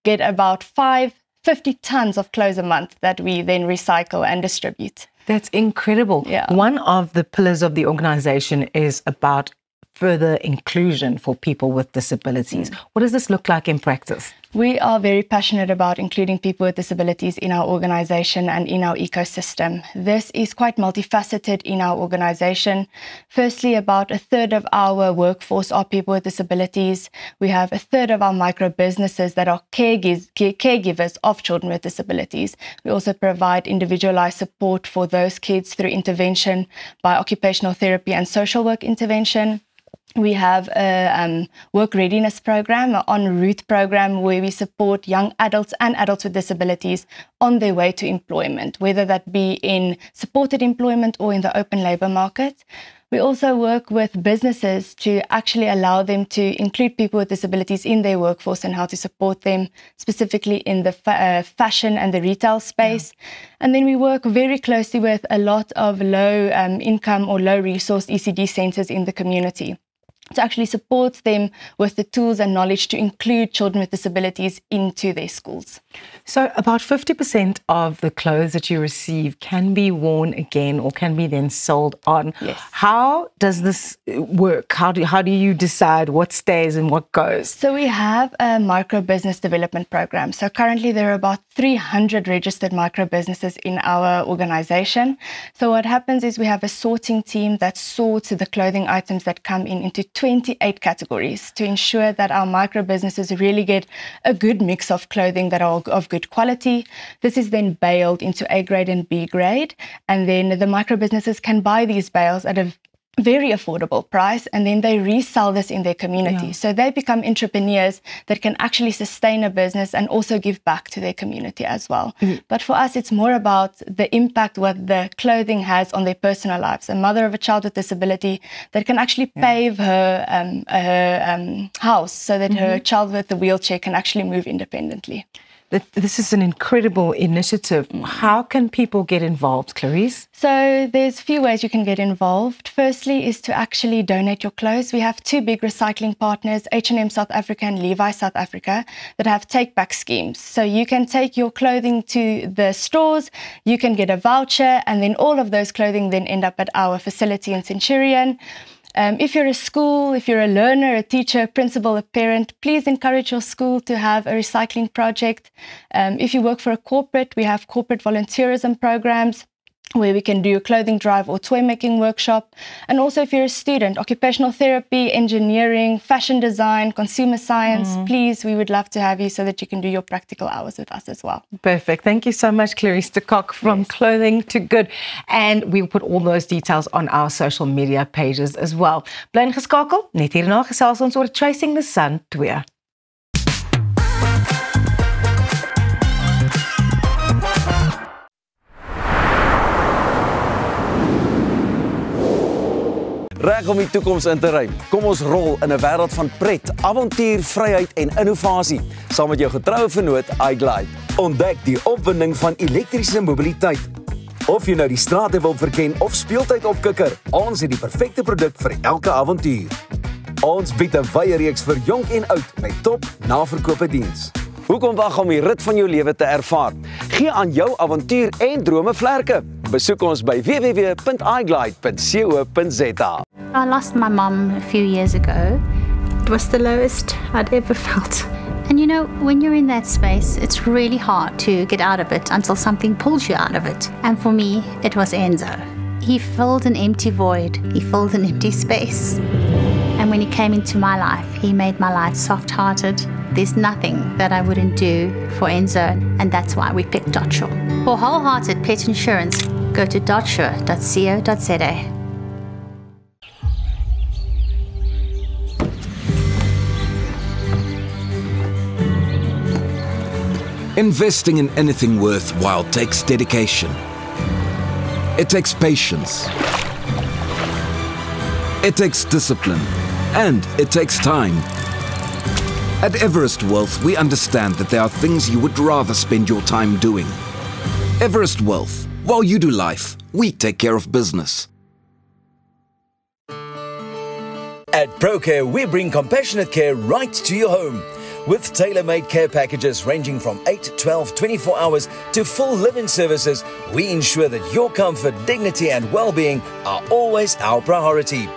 get about 50 tons of clothes a month that we then recycle and distribute. That's incredible. Yeah. One of the pillars of the organization is about further inclusion for people with disabilities. What does this look like in practice? We are very passionate about including people with disabilities in our organization and in our ecosystem. This is quite multifaceted in our organization. Firstly, about a third of our workforce are people with disabilities. We have a third of our micro businesses that are caregivers of children with disabilities. We also provide individualized support for those kids through intervention by occupational therapy and social work intervention. We have a work readiness program, an en route program, where we support young adults and adults with disabilities on their way to employment, whether that be in supported employment or in the open labour market. We also work with businesses to actually allow them to include people with disabilities in their workforce and how to support them, specifically in the fashion and the retail space. Yeah. And then we work very closely with a lot of low income or low resource ECD centres in the community to actually support them with the tools and knowledge to include children with disabilities into their schools. So about 50% of the clothes that you receive can be worn again or can be then sold on. Yes. How does this work? How do you decide what stays and what goes? So we have a micro business development program. So currently there are about 300 registered micro businesses in our organization. So what happens is we have a sorting team that sorts the clothing items that come into 28 categories to ensure that our micro businesses really get a good mix of clothing that are of good quality. This is then baled into A grade and B grade, and then the micro businesses can buy these bales at a very affordable price, and then they resell this in their community. Yeah. So they become entrepreneurs that can actually sustain a business and also give back to their community as well. But for us, it's more about the impact what the clothing has on their personal lives. A mother of a child with disability that can actually pave her house so that her child with the wheelchair can actually move independently. This is an incredible initiative. How can people get involved, Clarice? So there's a few ways you can get involved. Firstly is to actually donate your clothes. We have two big recycling partners, H&M South Africa and Levi's South Africa, that have take-back schemes. So you can take your clothing to the stores, you can get a voucher, and then all of those clothing then end up at our facility in Centurion. If you're a school, if you're a learner, a teacher, a principal, a parent, please encourage your school to have a recycling project. If you work for a corporate, we have corporate volunteerism programs where we can do a clothing drive or toy making workshop. And also if you're a student, occupational therapy, engineering, fashion design, consumer science, please, we would love to have you so that you can do your practical hours with us as well. Perfect. Thank you so much, Clarice de Kock, from Clothing to Good. And we'll put all those details on our social media pages as well. Bly ingeskakel, net hierna gesels ons oor Chasing the Sun 2. Reg om die toekoms in te ruim. Kom ons rol in 'n wêreld van pret, avontuur, vryheid en innovasie. Saam met jou getroue vennoot iGlide. Ontdek die opwinding van elektriese mobiliteit. Of jy nou die strate wil verken of speeltyd opkikker, ons het die perfekte produk vir elke avontuur. Ons bied 'n wye reeks vir jonk en oud met top naverkope diens. Hoekom wag om die rit van jou lewe te ervaar? Gee aan jou avontuur en drome vlerke. Besoek ons by www.iglide.co.za. I lost my mum a few years ago. It was the lowest I'd ever felt. And you know, when you're in that space, it's really hard to get out of it until something pulls you out of it. And for me, it was Enzo. He filled an empty void. He filled an empty space. And when he came into my life, he made my life soft-hearted. There's nothing that I wouldn't do for Enzo, and that's why we picked Dotsure. For wholehearted pet insurance, go to dotsure.co.za. Investing in anything worthwhile takes dedication. It takes patience. It takes discipline. And it takes time. At Everest Wealth, we understand that there are things you would rather spend your time doing. Everest Wealth. While you do life, we take care of business. At ProCare, we bring compassionate care right to your home. With tailor-made care packages ranging from 8, 12, 24 hours to full live-in services, we ensure that your comfort, dignity and well-being are always our priority.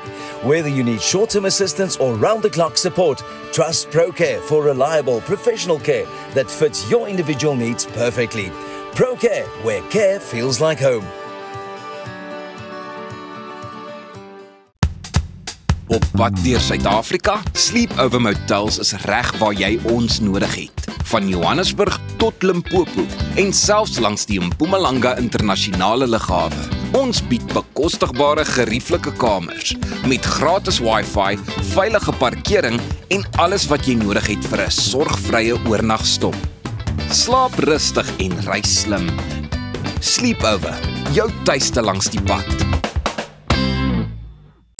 Whether you need short-term assistance or round-the-clock support, trust ProCare for reliable professional care that fits your individual needs perfectly. ProCare, where care feels like home. Op pad deur Suid-Afrika, Sleepover Motels is reg waar jy ons nodig het. Van Johannesburg tot Limpopo en selfs langs die Mpumalanga internasionale lughawe. Ons bied bekostigbare gerieflike kamers met gratis Wi-Fi, veilige parkering en alles wat jy nodig het vir 'n sorgvrye oornagstop. Slaap rustig en reis slim. Sleepover, jou tuiste langs die pad.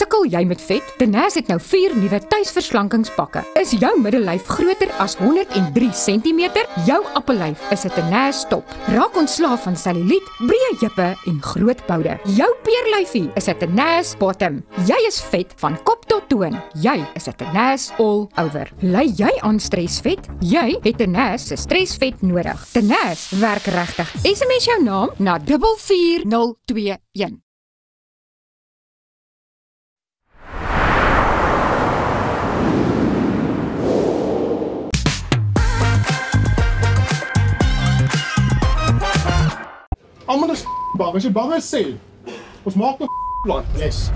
Sukkel jy met vet? Denaz het nou 4 nuwe tuisverslankingspakke. Is jou middellyf groter as 103 cm? Jou appellyf is 'n Denaz top. Raak ontslaaf van selluliet, breë heupe en groot boude. Jou peerlyfie is 'n Denaz bottom. Jy is vet van kop tot toon. Jy is 'n Denaz all over. Ly jy aan stresvet? Jy het Denaz se stresvet nodig. Denaz werk regtig. SMS jou naam na 44021. Almal is bang. As jy bang is, sê. Ons maak 'n plan. Yes.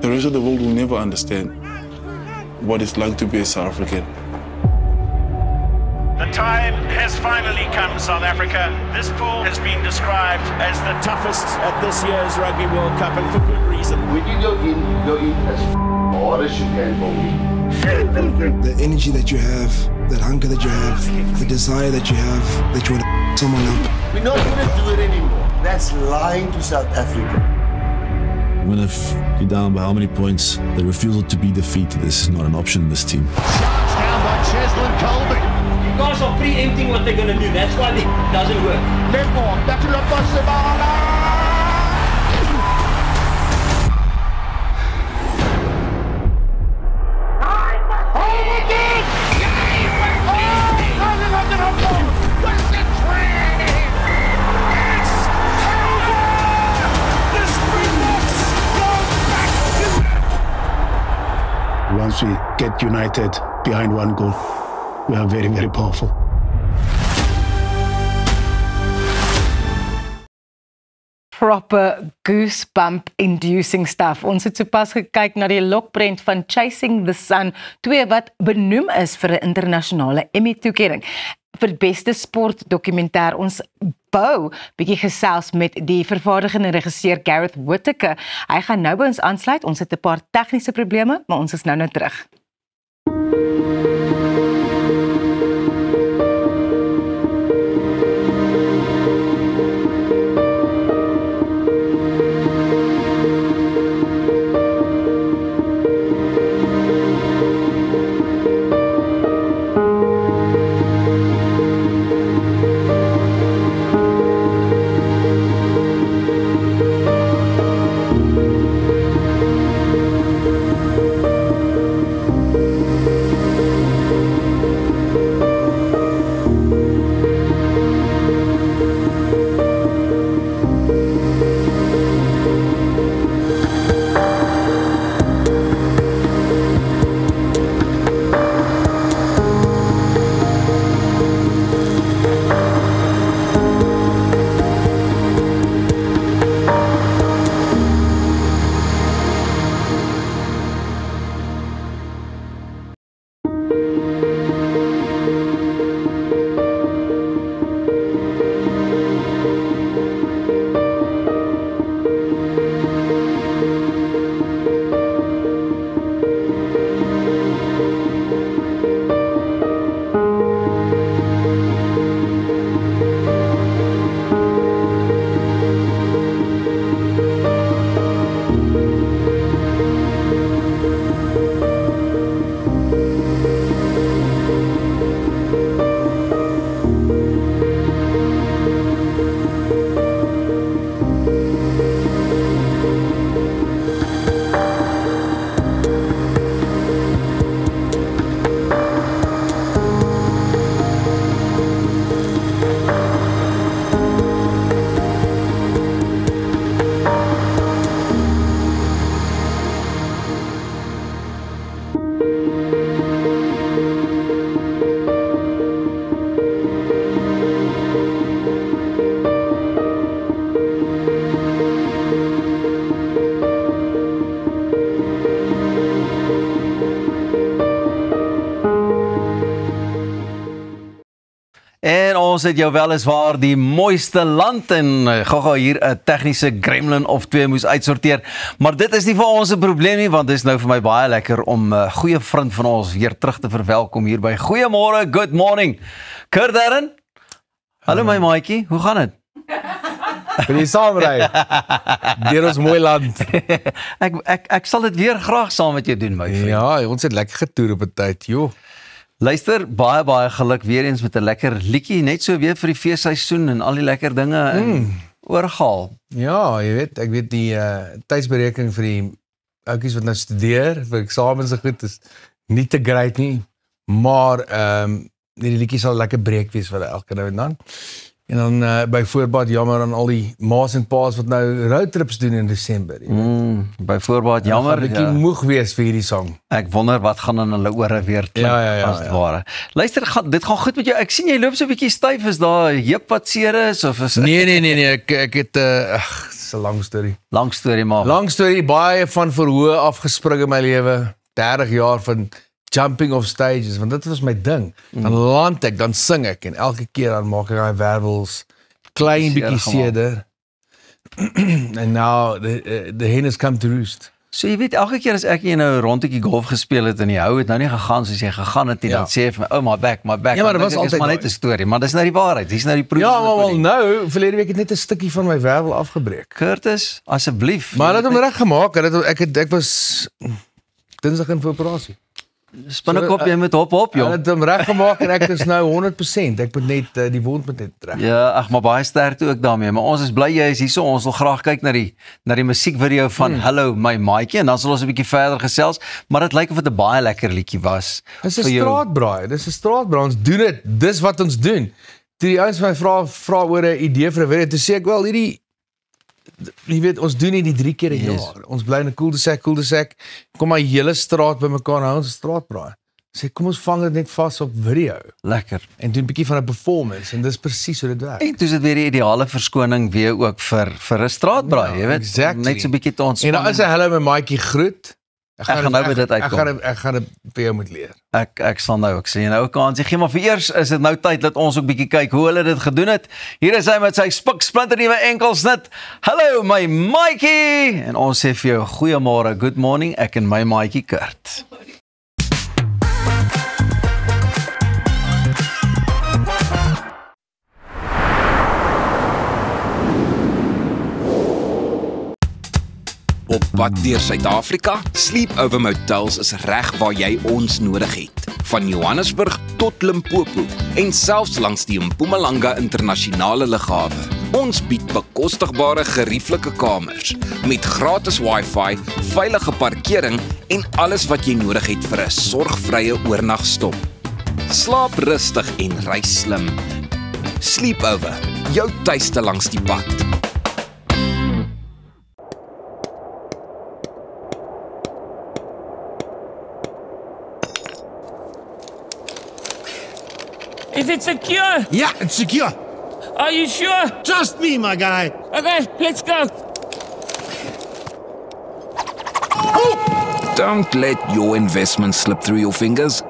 The rest of the world will never understand what it's like to be a South African. The time has finally come, South Africa. This pool has been described as the toughest at this year's Rugby World Cup, and for good reason. When you go in as hard as you can for me. The energy that you have, that hunger that you have, the desire that you have, that you want to someone up. We're not going to do it anymore. That's lying to South Africa. Even if you're down by how many points, the refusal to be defeated is not an option in this team. Shots down by Cheslin Colby. You guys are preempting what they're going to do. That's why it doesn't work. Left more. Back to the Basibala. Once we get united behind one goal, we are very, very powerful. Proper goosebump inducing stuff. Ons het sopas gekyk na die lokprent van Chasing the Sun, 2 wat benoem is vir 'n internasionale Emmy-toekenning vir beste sportdokumentêr. Ons bou bietjie gesels met die vervaardigende regisseur Gareth Whittaker. Hy gaan nou by ons aansluit. Ons het 'n paar tegniese probleme, maar ons is nou terug. ons het jou weliswaar die mooiste land en gou hier 'n tegniese gremlin of twee moes uitsorteer. Maar dit is nie vir ons 'n probleem nie, want dit is nou vir my baie lekker om 'n goeie vriend van ons weer terug te verwelkom hier by Goeiemôre, good morning. Kurt Darren? Hallo my maatjie, hoe gaan dit? Wil jy saamry? Deur ons mooi land. Ek sal dit weer graag saam met jou doen, my vriend. Ja, ons het lekker getoer op 'n tyd, joh. Luister, baie geluk weer eens met 'n lekker liedjie, net so weer vir die feesseisoen en al die lekker dinge oorgehaal. Ja, jy weet, ek weet die tydsberekening vir die ouetjies wat nou studeer, vir eksamens en goed is nie te great nie, maar die liedjie sal lekker breek wees vir elke nou en dan. En dan by voorbaat jammer aan al die ma's en pa's wat nou roadtrips doen in Desember. By voorbaat jammer. Ek gaan 'n bietjie moeg wees vir hierdie sang. Ek wonder wat gaan in hulle ore weer klink as dit ware. Luister, dit gaan goed met jou. Ek sien jy loop so 'n bietjie styf. Is daar heup wat seer is of is Nee, ek het dis 'n lang storie. Lang storie maar. Lang storie, baie van verhoë afgespring in my lewe. 30 jaar van jumping off stages, want dit was my ding. Dan land ek, dan sing ek en elke keer dan maak ek daai wervels klein bietjie seerder. En nou the hen has come to roost. So jy weet, elke keer as ek nou 'n rondetjie golf gespeel het en die hou het nou nie gegaan soos jy gegaan het nie, dan sê jy vir my, oh my back. Ja, maar dit was altyd maar net 'n storie, maar dis nou die waarheid. Dis nou die proef. Ja, maar wel nou, verlede week het net 'n stukkie van my wervel afgebreek. Curtis, asseblief. Maar hulle het hom reggemaak. Ek was Dinsdag in vir operasie. Spinnekop, jy moet hop, jong. Hulle het hom reggemaak en ek is nou 100%. Ek moet net die wond moet net reg. Ja, ag, maar baie sterkte ook daarmee. Maar ons is bly jy is hierso. Ons wil graag kyk na die musiekvideo van Hello My Maatjie en dan sal ons 'n bietjie verder gesels, maar dit lyk of dit 'n baie lekker liedjie was. Dis 'n straatbraai. Dis 'n straatbraai. Ons doen dit. Dis wat ons doen. Toe die ouens my vra oor 'n idee vir 'n video, toe sê ek wel hierdie jy weet, ons doen nie die 3 keer 'n jaar. Ons bly in 'n cul-de-sac. Kom maar hele straat bymekaar hou ons 'n straatbraai. Sê kom ons vang dit net vas op video. Lekker. En doen 'n bietjie van 'n performance en dis presies hoe dit werk. En dis dit weer die ideale verskoning weer ook vir 'n straatbraai, jy weet. Exactly. Net so 'n bietjie te ontspan. En dan is 'n Hello My Maatjie groet. Ek gaan nou by dit uitkom. Ek gaan dit vir jou moet leer. Ek sal nou, ek sê jy nou 'n kans gee, maar vir eers is dit nou tyd dat ons ook bietjie kyk hoe hulle dit gedoen het. Hier is hy met sy spiksplinter nuwe enkelsnit. Hallo my maatjie. En ons sê vir jou goeiemôre, good morning, ek en my maatjie Kurt. Op pad deur Suid-Afrika, Sleepover Motels is reg waar jy ons nodig het. Van Johannesburg tot Limpopo en selfs langs die Mpumalanga internasionale lughawe. Ons bied bekostigbare gerieflike kamers met gratis Wi-Fi, veilige parkering en alles wat jy nodig het vir 'n sorgvrye oornagstop. Slaap rustig en reis slim. Sleepover, jou tuiste langs die pad. Is it secure? Yeah, it's secure. Are you sure? Trust me, my guy. Okay, let's go. Don't let your investment slip through your fingers.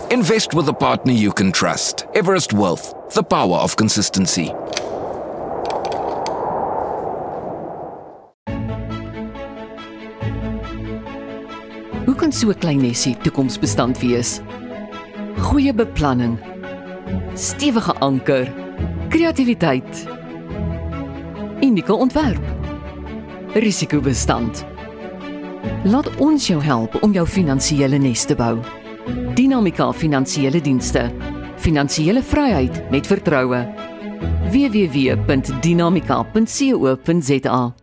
Invest with a partner you can trust. Everest Wealth, the power of consistency. Hoe kan so 'n klein nesie toekomsbestand wees? Goeie beplanning, stewige anker, kreatiwiteit, unieke ontwerp, risikobestand. Laat ons jou help om jou finansiële nes te bou. Dinamika Finansiële Dienste. Finansiële vryheid met vertroue. www.dinamika.co.za.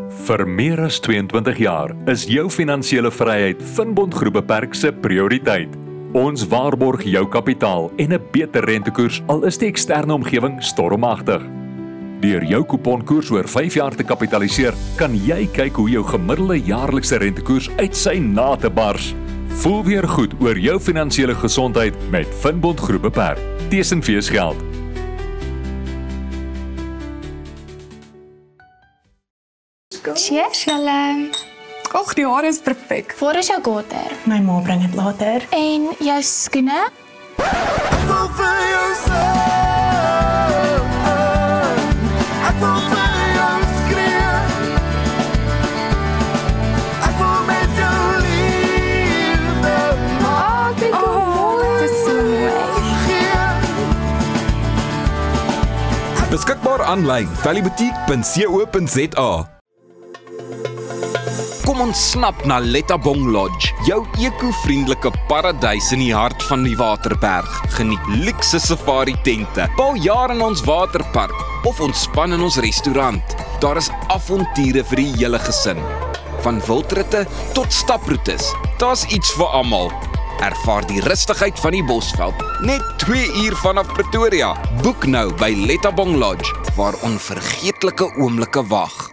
Vir meer as 22 jaar is jou finansiële vryheid Finbond Groep Beperk se prioriteit. Ons waarborg jou kapitaal en 'n beter rentekoers al is die eksterne omgewing stormagtig. Deur jou kuponkoers oor 5 jaar te kapitaliseer, kan jy kyk hoe jou gemiddelde jaarlikse rentekoers uit sy nate bars. Voel weer goed oor jou finansiële gesondheid met Finbond Groep Beperk. Tesenfees geld. Cheers, julle. Och, die hare is perfek. Waar is jou gater? My ma bring dit later. En jou skoene? Voel vir jouself. aanlyn valleyboutique.co.za. Kom ons snap na Lettabong Lodge, jou eco-vriendelike paradys in die hart van die Waterberg. Geniet luxe safari tente, bou jaar in ons waterpark of ontspan in ons restaurant. Daar is avonture vir die hele gesin. Van wildritte tot staproetes, daar's iets vir almal. Ervaar die rustigheid van die Bosveld, net 2 uur vanaf Pretoria. Boek nou by Lettabong Lodge, waar onvergeetlike oomblikke wag.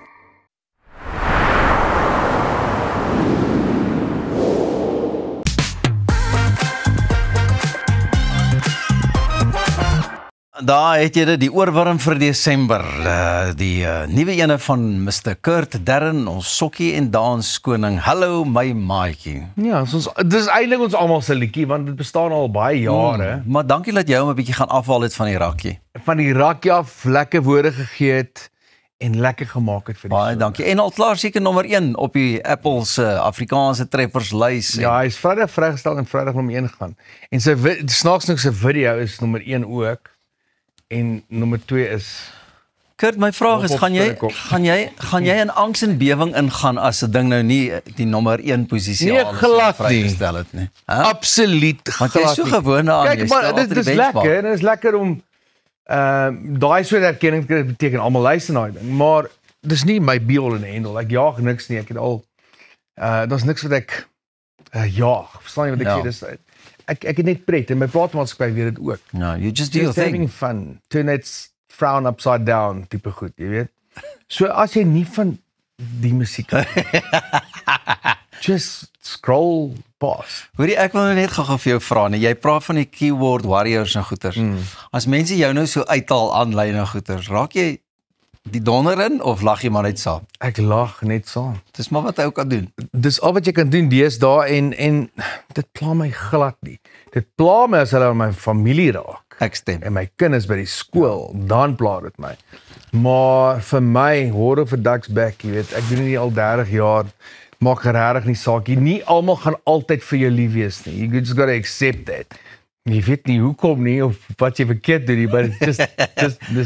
Daar het jy dit, die oorwarm vir Desember, die nuwe ene van Mr. Kurt Darren, ons sokkie en dans koning. Hallo my maatjie. Ja, dis eintlik ons almal se liedjie, want dit bestaan al baie jare. Maar dankie dat jy hom 'n bietjie gaan afhaal het van die rakkie. Van die rakkie af, lekker woorde gegee het en lekker gemaak het vir die baie dankie. En al klaar seker nommer 1 op die Apple se Afrikaanse treffers lys. Ja, hy is Vrydag vrygestel en Vrydag nommer 1 gegaan. En sy snaaks nog sy video is nommer 1 ook. En nommer 2 is Kurt, my vraag is, gaan jy in angs en bewing ingaan as 'n ding nou nie die nommer 1 posisie nee, glad nie gestel het nie? Absoluut glad nie. Want jy is so gewoond aan kyk, maar dit is lekker, dit is lekker om daai soort erkenning te kry, beteken almal luister na die ding, maar dis nie my be all and end all. Ek jaag niks nie, ek het al daar's niks wat ek jaag. Verstaan jy wat ek sê? Dis ek het net pret en my plaasmaatskappy weet dit ook. No, you just do your thing. Having fun. Turn it frown upside down tipe goed, jy weet. So as jy nie van die musiek just scroll past. Hoorie, ek wil net gou vir jou vra nie. Jy praat van die keyboard warriors en goeters. As mense jou nou so uithaal aanlyn en goeters, raak jy die donder in of lag jy maar net saam? Ek lag net saam. Dis maar wat jy ook kan doen. Dis al wat jy kan doen deesdae en dit pla my glad nie. Dit pla my as hulle aan my familie raak. Ek stem. En my kinders by die skool, dan pla dit my. Maar vir my, hoor of a duck's back, jy weet, ek doen dit al 30 jaar, maak regtig nie saak. Nie almal gaan altyd vir jou lief wees nie. You just gotta accept that. Jy weet nie hoekom nie, of wat jy verkeerd doen nie, maar dis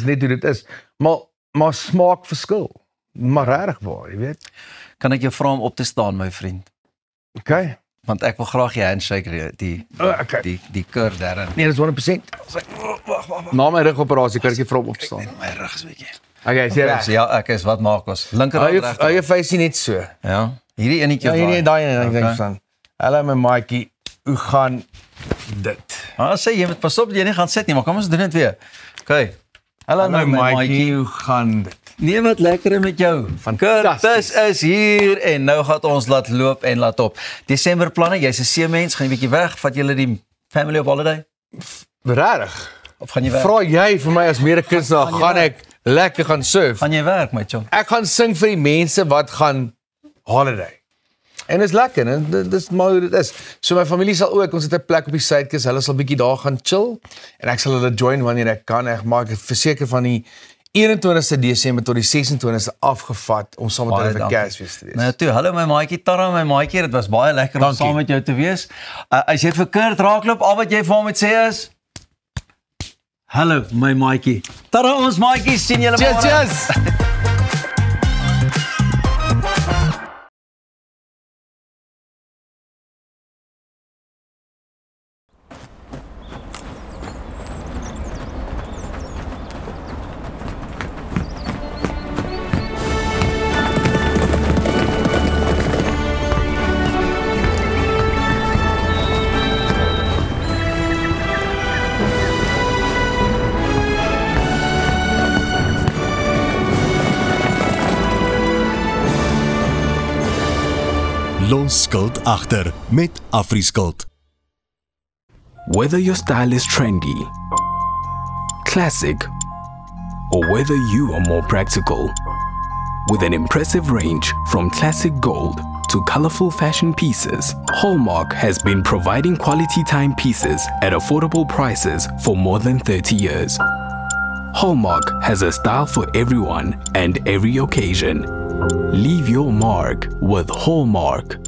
net hoe dit is. Maar smaak verskil. Maar regtig waar, jy weet. Kan ek jou vra om op te staan, my vriend? Okay. Want ek wil graag jy handshake die Kurt Darren. Nee, dis 100%. Wag. Na my rugoperasie kan ek nie vir hom opstaan. My rug is bietjie. Okay, sê reg. Ja, ek is, wat maak ons? Linkerhand reg. Hou jou face net so. Ja. Hierdie enetjie. Ja, hierdie daai en ek dink van. Hallo my maatjie, hoe gaan dit? Sê jy moet pas op dat jy nie gaan sit nie, maar kom ons doen dit weer. Okay. Hallo my maatjie, hoe gaan dit? Nee, wat lekker met jou. Curtis is hier en nou gaan ons laat loop en laat op. Desember planne, jy's 'n seemens, gaan jy bietjie weg, vat julle die family op holiday? Regtig? Of gaan jy werk? Vra jy vir my as mede-kunstenaar, gaan ek lekker gaan surf? Gaan jy werk, my chong? Ek gaan sing vir die mense wat gaan holiday. En dit is lekker, en dis maar hoe dit is. So my familie sal ook, ons het 'n plek op die suidkus, hulle sal bietjie daar gaan chill en ek sal hulle join wanneer ek kan. Ek maak verseker van die 21ste Desember tot die 26ste afgevat om saam met hulle vir Kersfees te wees. Nou toe, hallo my maatjie, Tara my maatjie, dit was baie lekker om saam met jou te wees. As jy vir Kurt raakloop, al wat jy vir hom moet sê is hallo my maatjie. Tara ons maatjies, sien julle môre. Cheers. Los skuld agter met AfriSkuld. Whether your style is trendy, classic, or whether you are more practical, with an impressive range from classic gold to colorful fashion pieces, Hallmark has been providing quality timepieces at affordable prices for more than 30 years. Hallmark has a style for everyone and every occasion. Leave your mark with Hallmark.